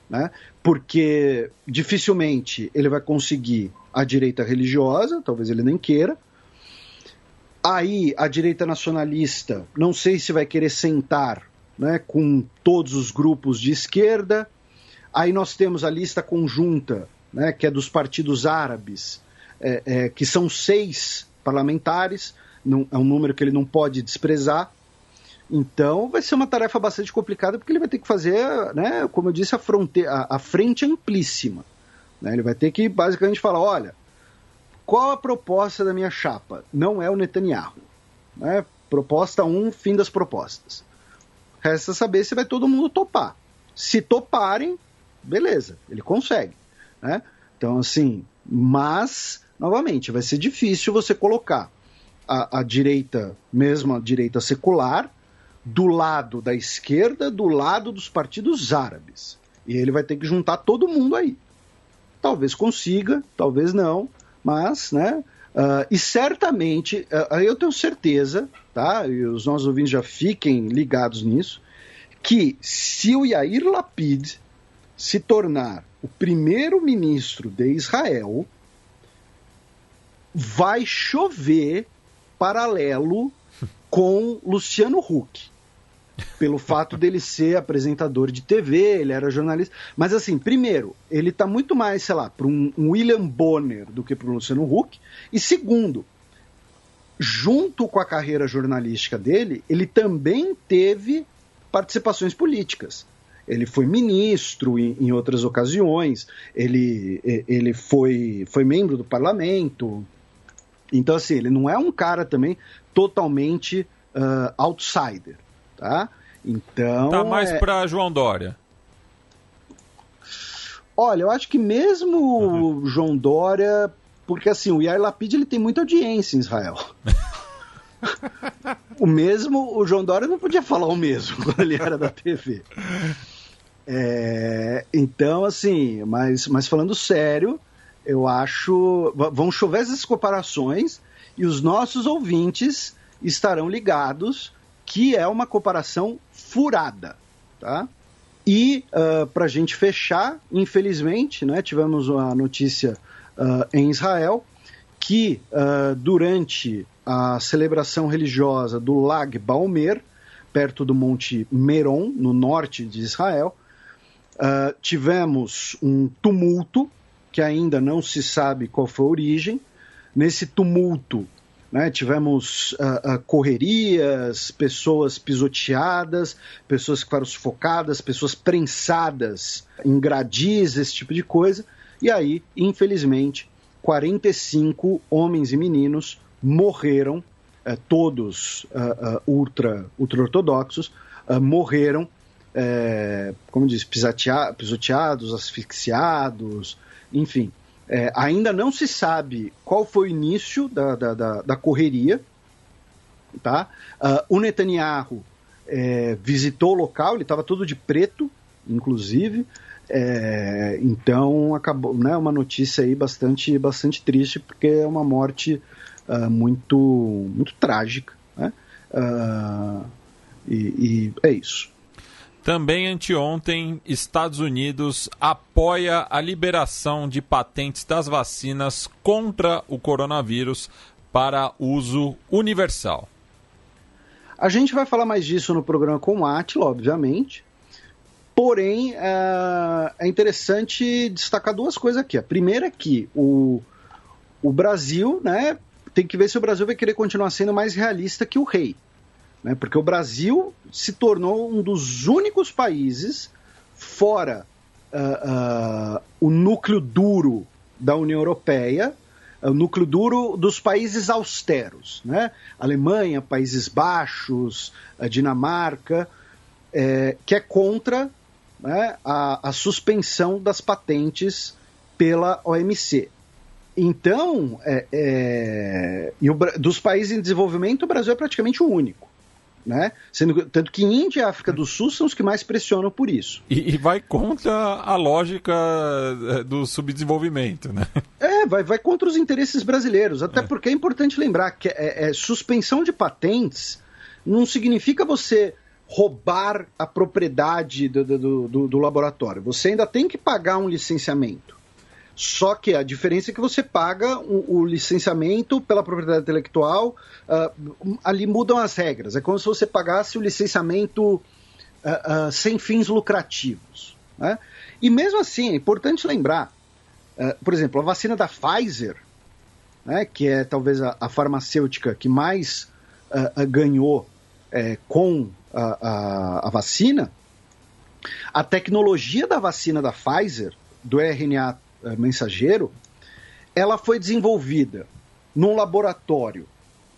Né? Porque dificilmente ele vai conseguir a direita religiosa, talvez ele nem queira. Aí a direita nacionalista, não sei se vai querer sentar, né, com todos os grupos de esquerda. Aí nós temos a lista conjunta, né, que é dos partidos árabes, que são 6 parlamentares, é um número que ele não pode desprezar. Então vai ser uma tarefa bastante complicada, porque ele vai ter que fazer, né, como eu disse, a frente amplíssima. Né? Ele vai ter que basicamente falar, olha, qual a proposta da minha chapa? Não é o Netanyahu. Né? Proposta 1, fim das propostas. Resta saber se vai todo mundo topar. Se toparem, beleza, ele consegue. Né? Então, assim, mas, novamente, vai ser difícil você colocar a direita, mesmo a direita secular, do lado da esquerda, do lado dos partidos árabes. E ele vai ter que juntar todo mundo aí. Talvez consiga, talvez não, mas, né? E certamente, eu tenho certeza, tá? E os nossos ouvintes já fiquem ligados nisso, que se o Yair Lapid se tornar o primeiro-ministro de Israel, vai chover paralelo com Luciano Huck, pelo fato dele ser apresentador de TV, ele era jornalista. Mas assim, primeiro, ele está muito mais, sei lá, para um William Bonner do que para o Luciano Huck. E segundo, junto com a carreira jornalística dele, ele também teve participações políticas. Ele foi ministro em outras ocasiões, ele foi membro do parlamento. Então, assim, ele não é um cara também totalmente outsider, tá? Então... Tá mais para João Dória. Olha, eu acho que mesmo João Dória porque assim, o Yair Lapid ele tem muita audiência em Israel. O João Dória não podia falar o mesmo quando ele era da TV. Então, assim, mas falando sério, eu acho... Vão chover essas comparações e os nossos ouvintes estarão ligados que é uma comparação furada, tá? E, para a gente fechar, infelizmente, né, tivemos uma notícia em Israel que, durante a celebração religiosa do Lag Baomer, perto do Monte Meron, no norte de Israel, tivemos um tumulto, que ainda não se sabe qual foi a origem. Nesse tumulto, né, tivemos correrias, pessoas pisoteadas, pessoas que foram sufocadas, pessoas prensadas em gradis, esse tipo de coisa. E aí, infelizmente, 45 homens e meninos morreram, todos ultra-ortodoxos, morreram, como diz, pisoteados, asfixiados, enfim. Ainda não se sabe qual foi o início da correria, tá? O Netanyahu visitou o local, ele estava todo de preto, inclusive, então acabou, né, uma notícia aí bastante triste, porque é uma morte muito trágica, né? E é isso. Também anteontem, Estados Unidos apoia a liberação de patentes das vacinas contra o coronavírus para uso universal. A gente vai falar mais disso no programa com o Átila, obviamente. Porém, é interessante destacar duas coisas aqui. A primeira é que o Brasil, né, tem que ver se o Brasil vai querer continuar sendo mais realista que o rei. Né, porque o Brasil se tornou um dos únicos países fora o núcleo duro da União Europeia, o núcleo duro dos países austeros, né? Alemanha, Países Baixos, a Dinamarca, que é contra, né, a suspensão das patentes pela OMC. Então, dos países em desenvolvimento, o Brasil é praticamente o único. Né? Tanto que Índia e África do Sul são os que mais pressionam por isso. E vai contra a lógica do subdesenvolvimento, né? Vai contra os interesses brasileiros, até porque é importante lembrar que suspensão de patentes não significa você roubar a propriedade do laboratório. Você ainda tem que pagar um licenciamento. Só que a diferença é que você paga o licenciamento pela propriedade intelectual, ali mudam as regras. É como se você pagasse o licenciamento sem fins lucrativos. Né? E mesmo assim, é importante lembrar, por exemplo, a vacina da Pfizer, né, que é talvez a farmacêutica que mais ganhou com a vacina, a tecnologia da vacina da Pfizer, do RNA mensageiro, ela foi desenvolvida num laboratório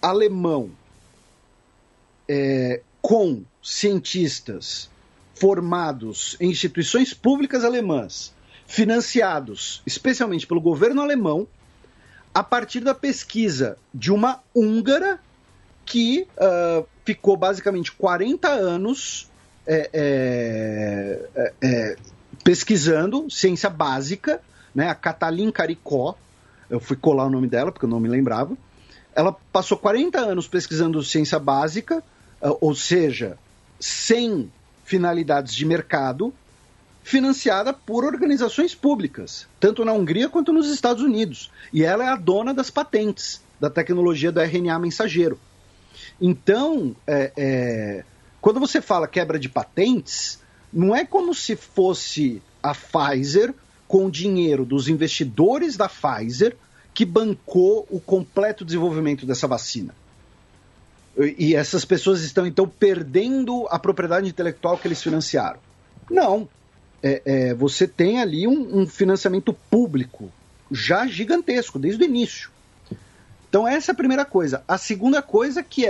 alemão com cientistas formados em instituições públicas alemãs, financiados especialmente pelo governo alemão, a partir da pesquisa de uma húngara que ficou basicamente 40 anos pesquisando ciência básica, né, a Katalin Karikó, eu fui colar o nome dela porque eu não me lembrava. Ela passou 40 anos pesquisando ciência básica, ou seja, sem finalidades de mercado, financiada por organizações públicas, tanto na Hungria quanto nos Estados Unidos. E ela é a dona das patentes da tecnologia do RNA mensageiro. Então, quando você fala quebra de patentes, não é como se fosse a Pfizer com o dinheiro dos investidores da Pfizer que bancou o completo desenvolvimento dessa vacina. E essas pessoas estão, então, perdendo a propriedade intelectual que eles financiaram. Não. Você tem ali um financiamento público já gigantesco, desde o início. Então, essa é a primeira coisa. A segunda coisa que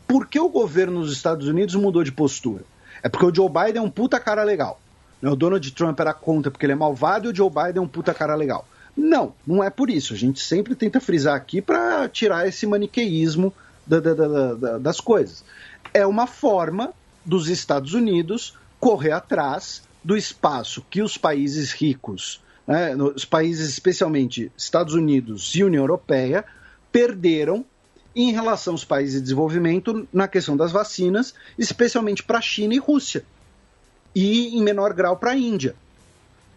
por que o governo dos Estados Unidos mudou de postura? É porque o Joe Biden é um puta cara legal. O Donald Trump era contra porque ele é malvado e o Joe Biden é um puta cara legal. Não é por isso. A gente sempre tenta frisar aqui para tirar esse maniqueísmo das coisas. É uma forma dos Estados Unidos correr atrás do espaço que os países ricos, né, os países especialmente Estados Unidos e União Europeia, perderam em relação aos países de desenvolvimento na questão das vacinas, especialmente para a China e Rússia, e em menor grau para a Índia.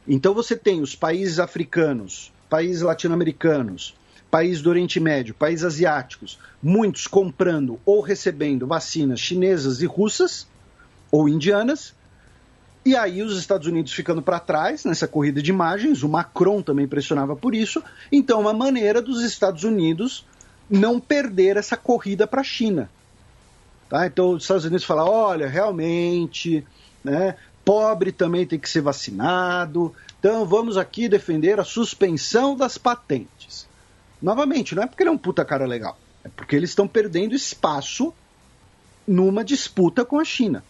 Então você tem os países africanos, países latino-americanos, países do Oriente Médio, países asiáticos, muitos comprando ou recebendo vacinas chinesas e russas, ou indianas, e aí os Estados Unidos ficando para trás nessa corrida de imagens, o Macron também pressionava por isso, então uma maneira dos Estados Unidos não perder essa corrida para a China. Tá? Então os Estados Unidos falam, olha, realmente, né, pobre também tem que ser vacinado, então vamos aqui defender a suspensão das patentes. Novamente, não é porque ele é um puta cara legal, é porque eles estão perdendo espaço numa disputa com a China.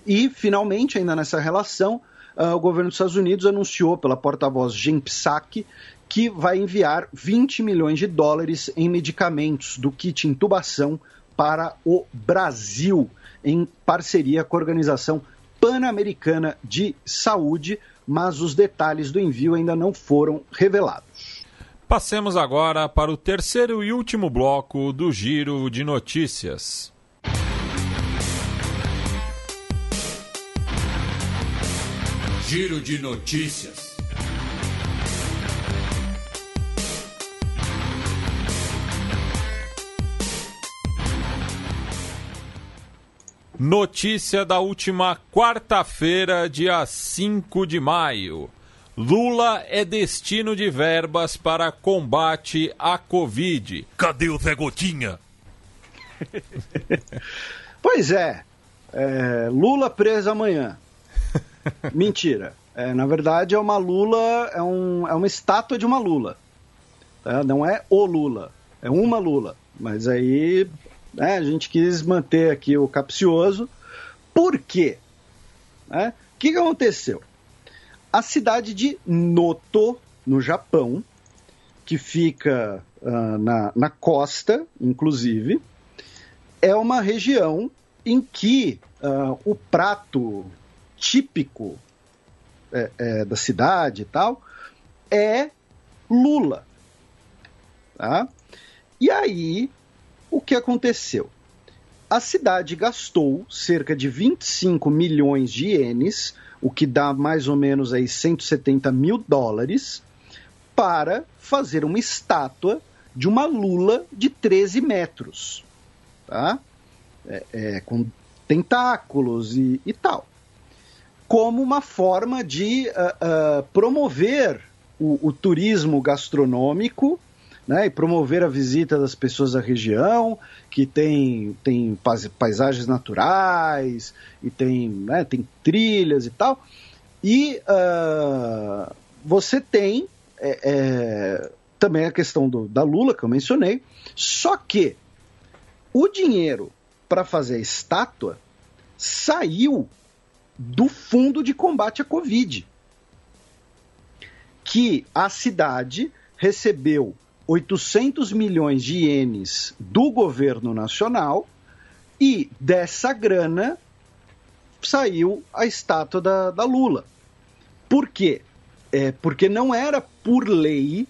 E, finalmente, ainda nessa relação, o governo dos Estados Unidos anunciou pela porta-voz Jen Psaki que vai enviar 20 milhões de dólares em medicamentos do kit intubação para o Brasil, em parceria com a Organização Pan-Americana de Saúde, mas os detalhes do envio ainda não foram revelados. Passemos agora para o terceiro e último bloco do Giro de Notícias. Giro de Notícias. Notícia da última quarta-feira, dia 5 de maio. Lula é destino de verbas para combate à Covid. Cadê o Zé Gotinha? Pois é, Lula preso amanhã. Mentira. Na verdade, é uma Lula, é uma estátua de uma Lula. Tá? Não é o Lula, é uma Lula. Mas aí a gente quis manter aqui o capcioso. Por quê? O que aconteceu? A cidade de Noto, no Japão, que fica na costa, inclusive, é uma região em que o prato típico da cidade e tal é lula. Tá? E aí, o que aconteceu? A cidade gastou cerca de 25 milhões de ienes, o que dá mais ou menos aí 170 mil dólares, para fazer uma estátua de uma lula de 13 metros. Tá? Com tentáculos e tal. Como uma forma de promover o turismo gastronômico, né, e promover a visita das pessoas da região, que tem paisagens naturais, e tem trilhas e tal. E você tem também a questão da lula, que eu mencionei, só que o dinheiro para fazer a estátua saiu do Fundo de Combate à Covid, que a cidade recebeu 800 milhões de ienes do governo nacional e dessa grana saiu a estátua da Lula. Por quê? Porque não era por lei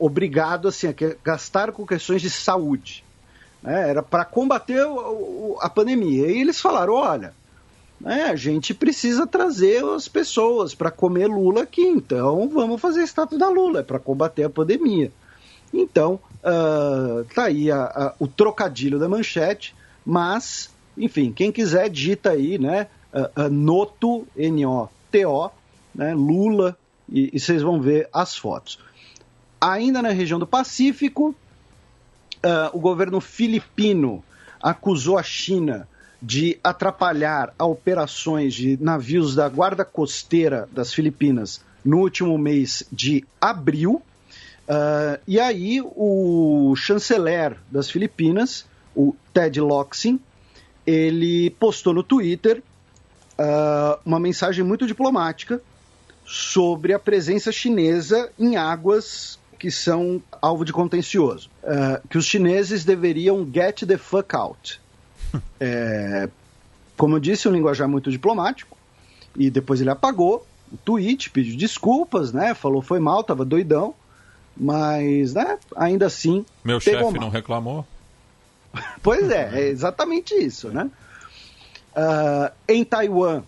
obrigado assim, a gastar com questões de saúde. Né? Era para combater a pandemia. E eles falaram, olha, a gente precisa trazer as pessoas para comer lula aqui, então vamos fazer a estátua da Lula, é para combater a pandemia. Então, tá aí o trocadilho da manchete, mas, enfim, quem quiser digita aí, né, Noto, N-O-T-O, né, Lula, e vocês vão ver as fotos. Ainda na região do Pacífico, o governo filipino acusou a China de atrapalhar as operações de navios da Guarda Costeira das Filipinas no último mês de abril. E aí o chanceler das Filipinas, o Ted Locsin, ele postou no Twitter uma mensagem muito diplomática, sobre a presença chinesa em águas que são alvo de contencioso. Que os chineses deveriam get the fuck out. Como eu disse, um linguajar muito diplomático, e depois ele apagou o tweet, pediu desculpas, né? Falou foi mal, estava doidão, mas, né, ainda assim... Meu chefe não reclamou? Pois é exatamente isso, né? Em Taiwan,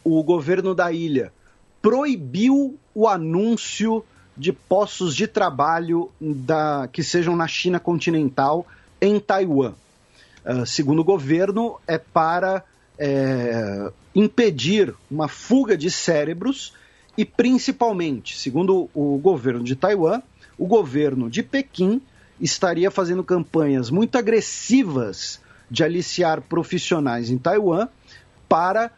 o governo da ilha proibiu o anúncio de postos de trabalho que sejam na China continental em Taiwan. Segundo o governo, é para impedir uma fuga de cérebros e, principalmente, segundo o governo de Taiwan, o governo de Pequim estaria fazendo campanhas muito agressivas de aliciar profissionais em Taiwan para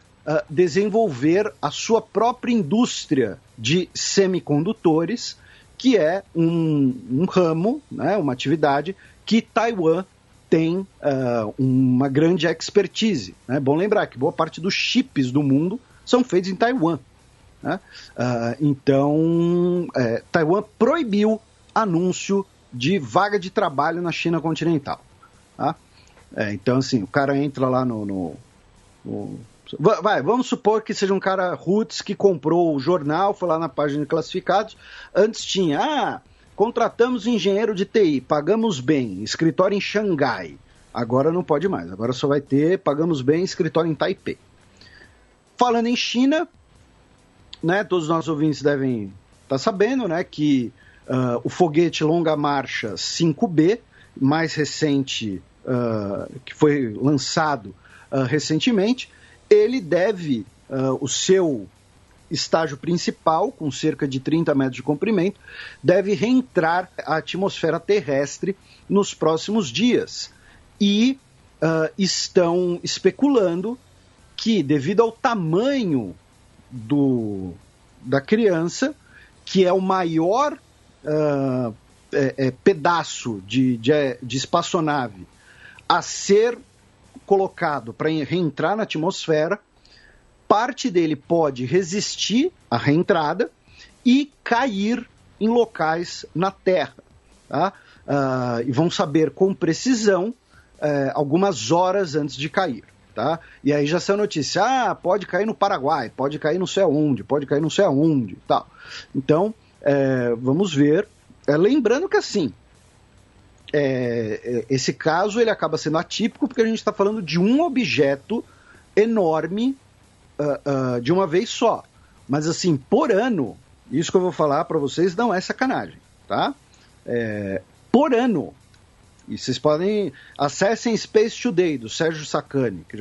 desenvolver a sua própria indústria de semicondutores, que é um ramo, né, uma atividade que Taiwan tem uma grande expertise. É bom lembrar que boa parte dos chips do mundo são feitos em Taiwan. Né? Então, Taiwan proibiu anúncio de vaga de trabalho na China continental. Tá? Então, assim, o cara entra lá vamos supor que seja um cara roots que comprou o jornal, foi lá na página de classificados. Antes tinha, contratamos engenheiro de TI, pagamos bem, escritório em Xangai. Agora não pode mais, agora só vai ter, pagamos bem, escritório em Taipei. Falando em China, né, todos os nossos ouvintes devem estar sabendo, né, que o foguete longa marcha 5B, mais recente, que foi lançado recentemente, ele deve, o seu estágio principal, com cerca de 30 metros de comprimento, deve reentrar à atmosfera terrestre nos próximos dias. E estão especulando que, devido ao tamanho da criança, que é o maior pedaço de espaçonave a ser colocado para reentrar na atmosfera, parte dele pode resistir à reentrada e cair em locais na Terra. Tá? E vão saber com precisão algumas horas antes de cair. Tá? E aí já saiu a notícia, pode cair no Paraguai, pode cair não sei aonde, pode cair não sei aonde. Tal. Então, vamos ver. Lembrando que assim, esse caso ele acaba sendo atípico porque a gente está falando de um objeto enorme de uma vez só. Mas assim, por ano, isso que eu vou falar para vocês não é sacanagem, tá? Por ano. E vocês podem... Acessem Space Today, do Sérgio Sacani, que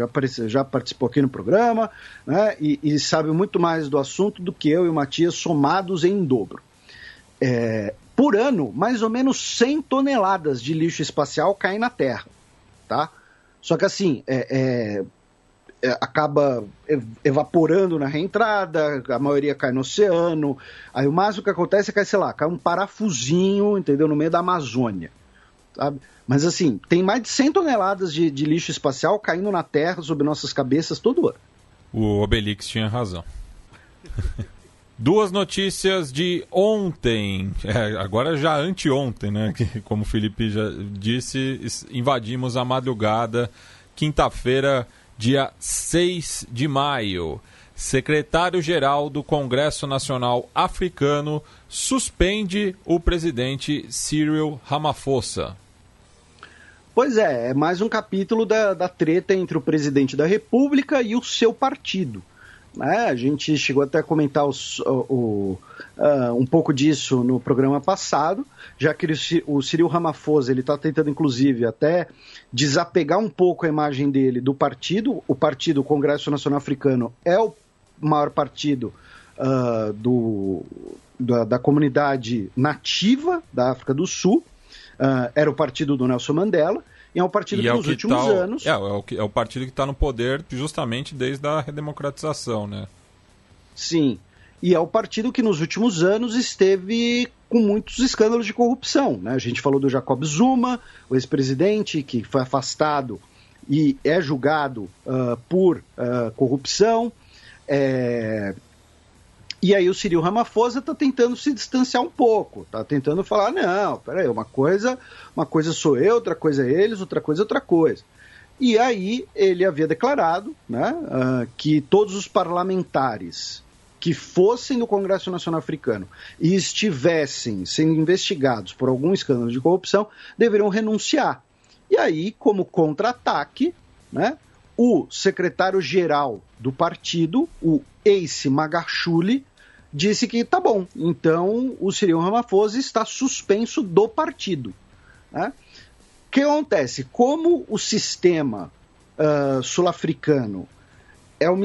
já participou aqui no programa, né? E sabe muito mais do assunto do que eu e o Matias somados em dobro. Por ano, mais ou menos 100 toneladas de lixo espacial caem na Terra, tá? Só que assim, acaba evaporando na reentrada, a maioria cai no oceano, aí o máximo que acontece é que, cai um parafusinho, entendeu, no meio da Amazônia, sabe? Mas assim, tem mais de 100 toneladas de lixo espacial caindo na Terra, sobre nossas cabeças, todo ano. O Obelix tinha razão. Duas notícias de ontem, agora já anteontem, né? Que, como o Felipe já disse, invadimos a madrugada, quinta-feira, dia 6 de maio. Secretário-geral do Congresso Nacional Africano suspende o presidente Cyril Ramaphosa. Pois é mais um capítulo da treta entre o presidente da República e o seu partido. A gente chegou até a comentar um pouco disso no programa passado, já que o Cyril Ramaphosa está tentando, inclusive, até desapegar um pouco a imagem dele do partido. O partido, o Congresso Nacional Africano, é o maior partido da comunidade nativa da África do Sul. Era o partido do Nelson Mandela. E é um partido que nos últimos anos... É o partido que está no poder justamente desde a redemocratização, né? Sim. E é o partido que nos últimos anos esteve com muitos escândalos de corrupção, né? A gente falou do Jacob Zuma, o ex-presidente que foi afastado e é julgado por corrupção. E aí o Cyril Ramaphosa está tentando se distanciar um pouco, está tentando falar, não, peraí, uma coisa sou eu, outra coisa é eles, outra coisa é outra coisa. E aí ele havia declarado, né, que todos os parlamentares que fossem do Congresso Nacional Africano e estivessem sendo investigados por algum escândalo de corrupção, deveriam renunciar. E aí, como contra-ataque, né, o secretário-geral do partido, o Ace Magashule, disse que tá bom, então o Cyril Ramaphosa está suspenso do partido. Né? O que acontece? Como o sistema sul-africano é um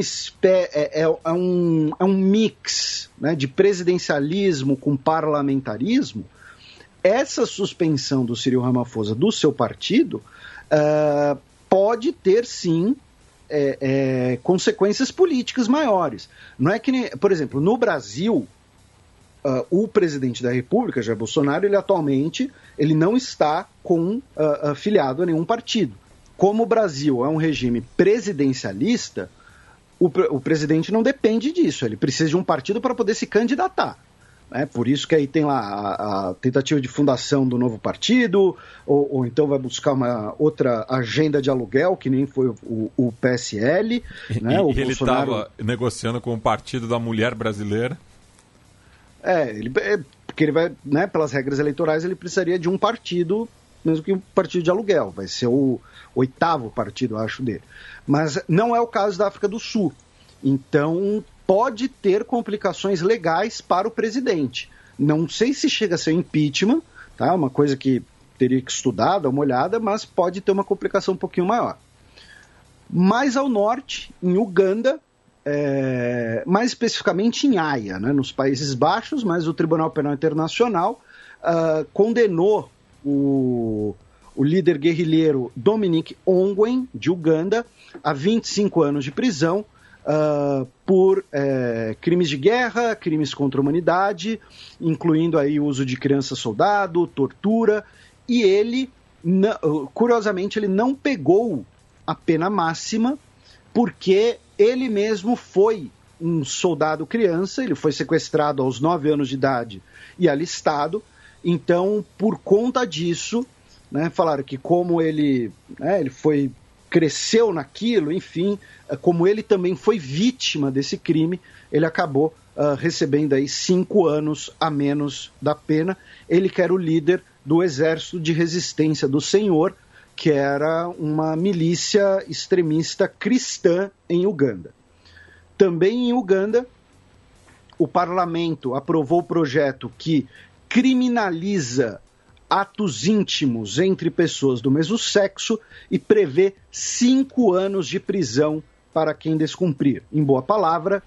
mix, né, de presidencialismo com parlamentarismo, essa suspensão do Cyril Ramaphosa do seu partido pode ter, sim, consequências políticas maiores. Não é que nem, por exemplo, no Brasil, o presidente da República, Jair Bolsonaro, ele atualmente não está afiliado a nenhum partido. Como o Brasil é um regime presidencialista, o presidente não depende disso, ele precisa de um partido para poder se candidatar. Por isso que aí tem lá a tentativa de fundação do novo partido, ou então vai buscar uma outra agenda de aluguel, que nem foi o PSL. Né? E ele estava negociando com o Partido da Mulher Brasileira. Porque ele vai, né, pelas regras eleitorais, ele precisaria de um partido, mesmo que um partido de aluguel. Vai ser o 8º partido, acho, dele. Mas não é o caso da África do Sul. Então, pode ter complicações legais para o presidente. Não sei se chega a ser impeachment, tá? Uma coisa que teria que estudar, dar uma olhada, mas pode ter uma complicação um pouquinho maior. Mais ao norte, em Uganda, mais especificamente em Haia, né, nos Países Baixos, mas o Tribunal Penal Internacional condenou o líder guerrilheiro Dominic Ongwen, de Uganda, a 25 anos de prisão, por crimes de guerra, crimes contra a humanidade, incluindo aí o uso de criança-soldado, tortura, e ele, curiosamente, ele não pegou a pena máxima, porque ele mesmo foi um soldado criança, ele foi sequestrado aos 9 anos de idade e alistado, então, por conta disso, né, falaram que como ele cresceu naquilo, enfim, como ele também foi vítima desse crime, ele acabou recebendo aí 5 anos a menos da pena. Ele que era o líder do Exército de Resistência do Senhor, que era uma milícia extremista cristã em Uganda. Também em Uganda, o parlamento aprovou o projeto que criminaliza atos íntimos entre pessoas do mesmo sexo e prevê 5 anos de prisão para quem descumprir. Em boa palavra,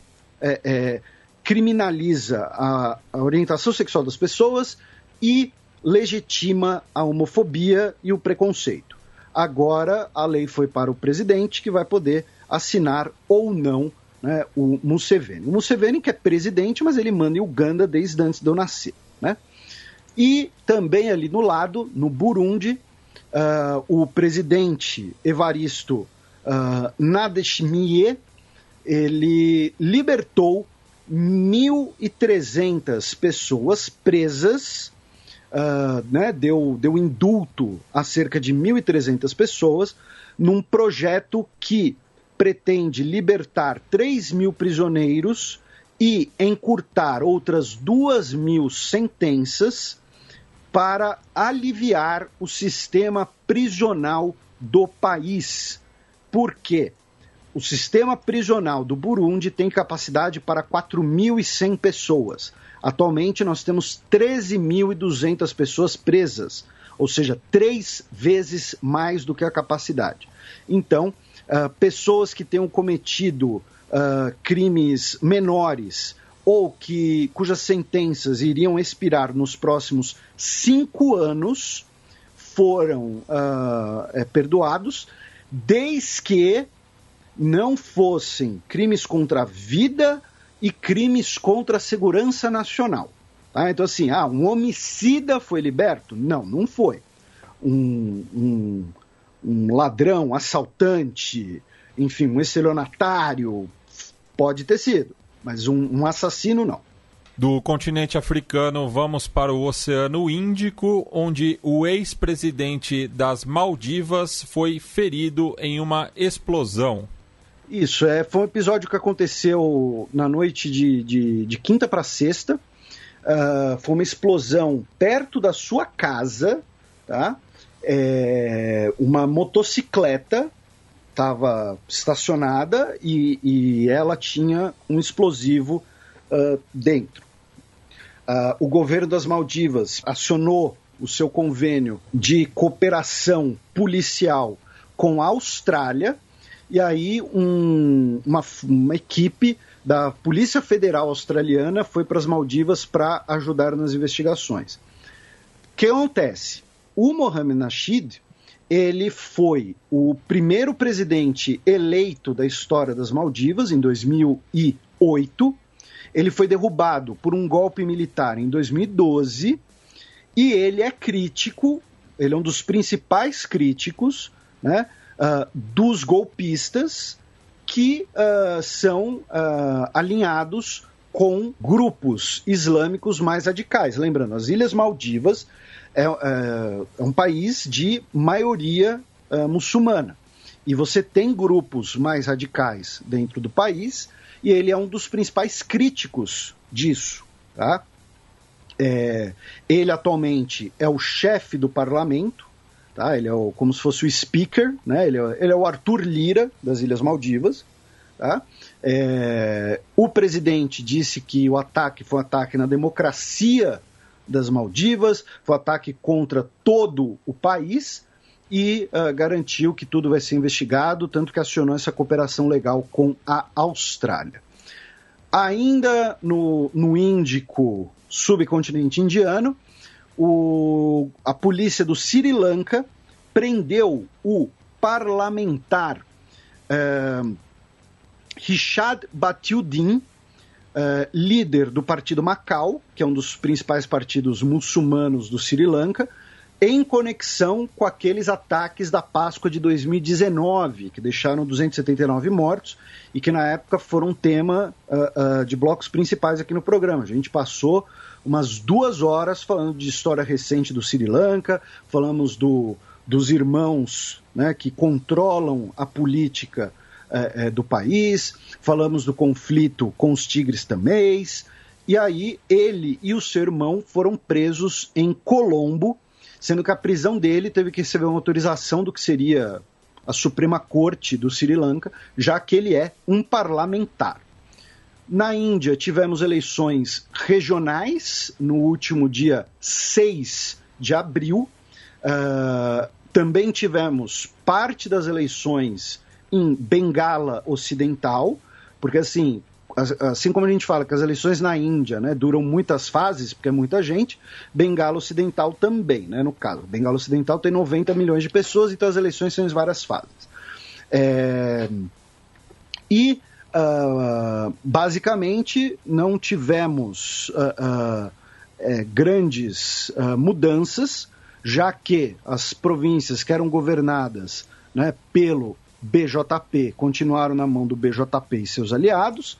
criminaliza a orientação sexual das pessoas e legitima a homofobia e o preconceito. Agora, a lei foi para o presidente, que vai poder assinar ou não, né, o Museveni. O Museveni que é presidente, mas ele manda em Uganda desde antes de eu nascer, né? E também ali no lado, no Burundi, o presidente Evaristo Ndayishimiye, ele libertou 1.300 pessoas presas, né, deu indulto a cerca de 1.300 pessoas, num projeto que pretende libertar 3.000 prisioneiros e encurtar outras 2.000 sentenças para aliviar o sistema prisional do país. Por quê? O sistema prisional do Burundi tem capacidade para 4.100 pessoas. Atualmente nós temos 13.200 pessoas presas, ou seja, 3 vezes mais do que a capacidade. Então, pessoas que tenham cometido crimes menores ou cujas sentenças iriam expirar nos próximos 5 anos foram perdoados, desde que não fossem crimes contra a vida e crimes contra a segurança nacional. Tá? Então, assim, um homicida foi liberto? Não, não foi. Um ladrão, assaltante, enfim, um estelionatário, pode ter sido. mas um assassino não. Do continente africano, vamos para o Oceano Índico, onde o ex-presidente das Maldivas foi ferido em uma explosão. Isso, foi um episódio que aconteceu na noite de quinta para sexta. Foi uma explosão perto da sua casa, tá? Uma motocicleta estava estacionada e ela tinha um explosivo dentro. O governo das Maldivas acionou o seu convênio de cooperação policial com a Austrália, e aí uma equipe da Polícia Federal Australiana foi para as Maldivas para ajudar nas investigações. O que acontece? O Mohamed Nasheed, ele foi o primeiro presidente eleito da história das Maldivas em 2008. Ele foi derrubado por um golpe militar em 2012 e ele é crítico, ele é um dos principais críticos, né, dos golpistas que são alinhados com grupos islâmicos mais radicais. Lembrando, as Ilhas Maldivas é um país de maioria muçulmana. E você tem grupos mais radicais dentro do país, e ele é um dos principais críticos disso. Tá? Ele atualmente é o chefe do parlamento, tá? Ele é como se fosse o speaker, né? Ele é o Arthur Lira das Ilhas Maldivas. Tá? O presidente disse que o ataque foi um ataque na democracia das Maldivas, foi um ataque contra todo o país e garantiu que tudo vai ser investigado, tanto que acionou essa cooperação legal com a Austrália. Ainda no Índico, subcontinente indiano, a polícia do Sri Lanka prendeu o parlamentar Rishad Batiuddin, líder do partido Macau, que é um dos principais partidos muçulmanos do Sri Lanka, em conexão com aqueles ataques da Páscoa de 2019, que deixaram 279 mortos e que na época foram tema de blocos principais aqui no programa. A gente passou umas 2 horas falando de história recente do Sri Lanka, falamos dos irmãos, né, que controlam a política do país, falamos do conflito com os tigres tamês, e aí ele e o seu irmão foram presos em Colombo, sendo que a prisão dele teve que receber uma autorização do que seria a Suprema Corte do Sri Lanka, já que ele é um parlamentar. Na Índia, tivemos eleições regionais no último dia 6 de abril. Também tivemos parte das eleições em Bengala Ocidental, porque assim como a gente fala que as eleições na Índia, né, duram muitas fases, porque é muita gente, Bengala Ocidental também, né, no caso. Bengala Ocidental tem 90 milhões de pessoas, então as eleições são em várias fases. Basicamente, não tivemos grandes mudanças, já que as províncias que eram governadas, né, pelo BJP continuaram na mão do BJP e seus aliados.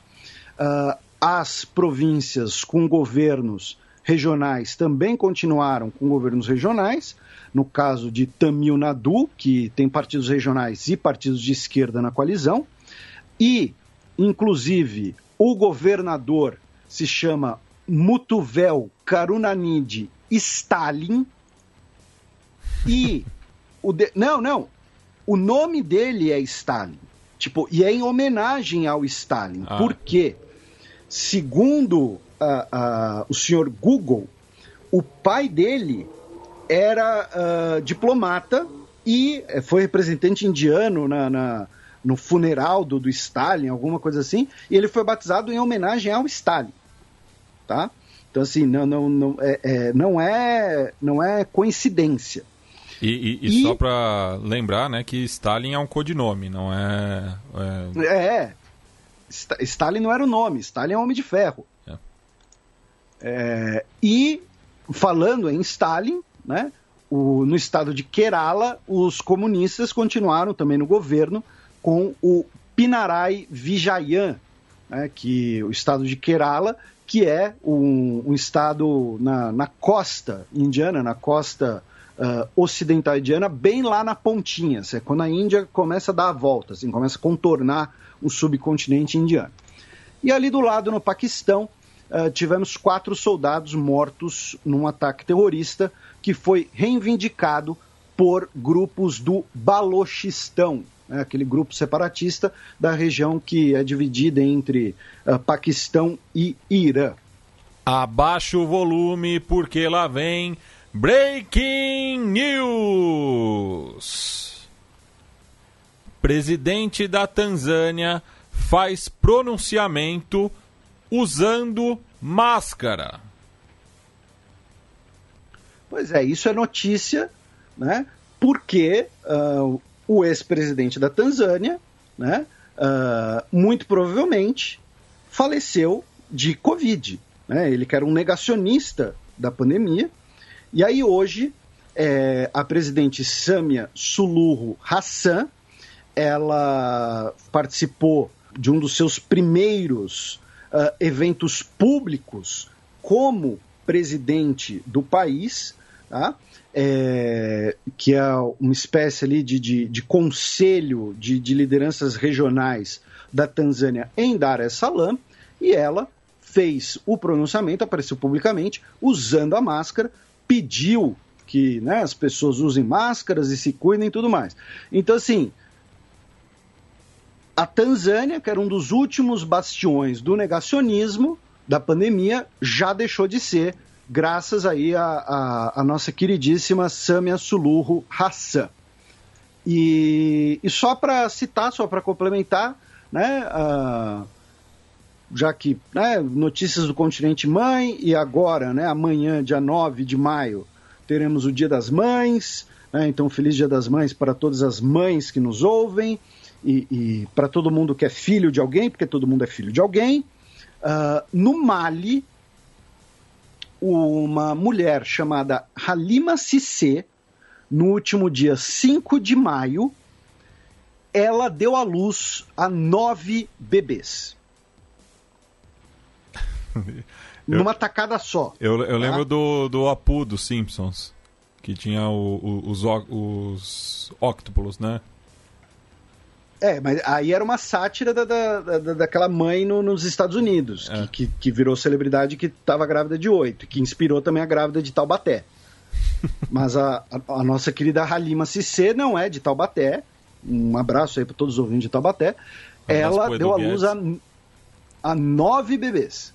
As províncias com governos regionais também continuaram com governos regionais. No caso de Tamil Nadu, que tem partidos regionais e partidos de esquerda na coalizão. E, inclusive, o governador se chama Muthuvel Karunanidhi Stalin. E o nome dele é Stalin, e é em homenagem ao Stalin, porque, segundo o senhor Google, o pai dele era diplomata e foi representante indiano no funeral do Stalin, alguma coisa assim, e ele foi batizado em homenagem ao Stalin, tá? Então, assim, não é coincidência. E só para lembrar, né, que Stalin é um codinome, não é... Stalin não era o nome, Stalin é Homem de Ferro. E falando em Stalin, né, no estado de Kerala, os comunistas continuaram também no governo com o Pinarayi Vijayan, né, que o estado de Kerala, que é um estado na costa indiana, na costa ocidental indiana, bem lá na pontinha, é quando a Índia começa a dar a volta, assim, começa a contornar o subcontinente indiano. E ali do lado, no Paquistão, tivemos 4 soldados mortos num ataque terrorista que foi reivindicado por grupos do Balochistão, né, aquele grupo separatista da região que é dividida entre Paquistão e Irã. Abaixa o volume porque lá vem Breaking News. Presidente da Tanzânia faz pronunciamento usando máscara. Pois é, isso é notícia, né? Porque o ex-presidente da Tanzânia, né, muito provavelmente faleceu de Covid, né? Ele que era um negacionista da pandemia. E aí hoje a presidente Samia Suluhu Hassan, ela participou de um dos seus primeiros eventos públicos como presidente do país, tá? Que é uma espécie ali de conselho de lideranças regionais da Tanzânia em Dar es Salaam, e ela fez o pronunciamento, apareceu publicamente, usando a máscara, pediu que, né, as pessoas usem máscaras e se cuidem e tudo mais. Então, assim, a Tanzânia, que era um dos últimos bastiões do negacionismo da pandemia, já deixou de ser, graças aí a nossa queridíssima Samia Suluhu Hassan. E só para citar, só para complementar, né, já que, né, notícias do continente mãe, e agora, né, amanhã, dia 9 de maio, teremos o Dia das Mães, né, então feliz Dia das Mães para todas as mães que nos ouvem, e para todo mundo que é filho de alguém, porque todo mundo é filho de alguém. No Mali, uma mulher chamada Halima Cissé, no último dia 5 de maio, ela deu à luz a 9 bebês. Numa tacada só. Eu lembro do Apu dos Simpsons, que tinha os óctoplos, né? Mas aí era uma sátira daquela mãe nos Estados Unidos, que virou celebridade, que estava grávida de 8, que inspirou também a grávida de Taubaté. Mas a nossa querida Halima Cissé não é de Taubaté. Um abraço aí para todos os ouvintes de Taubaté. Ela deu à luz a 9 bebês.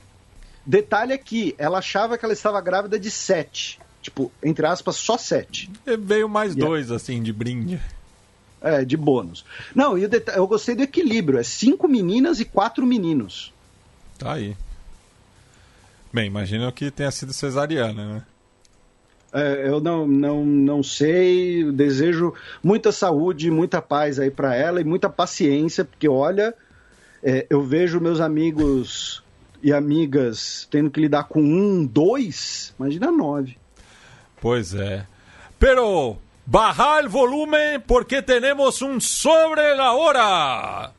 Detalhe é que ela achava que ela estava grávida de 7. Tipo, entre aspas, só 7. Veio mais 2, assim, de brinde. De bônus. Não, e eu gostei do equilíbrio. É 5 meninas e 4 meninos. Tá aí. Bem, imagino que tenha sido cesariana, né? Eu não sei. Eu desejo muita saúde, muita paz aí para ela e muita paciência, porque, olha, eu vejo meus amigos e amigas tendo que lidar com 1, 2, imagina 9. Pois é. Pero bajar el volumen porque tenemos un sobre la hora.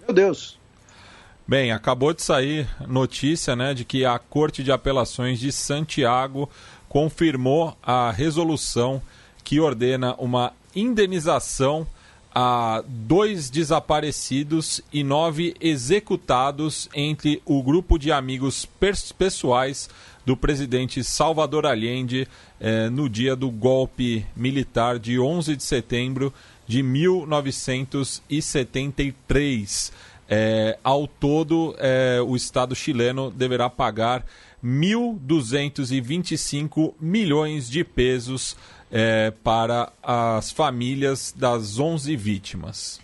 Meu Deus. Bem, acabou de sair notícia, né, de que a Corte de Apelações de Santiago confirmou a resolução que ordena uma indenização a 2 desaparecidos e 9 executados entre o grupo de amigos pessoais do presidente Salvador Allende no dia do golpe militar de 11 de setembro de 1973. Ao todo, o Estado chileno deverá pagar 1.225 milhões de pesos para as famílias das 11 vítimas.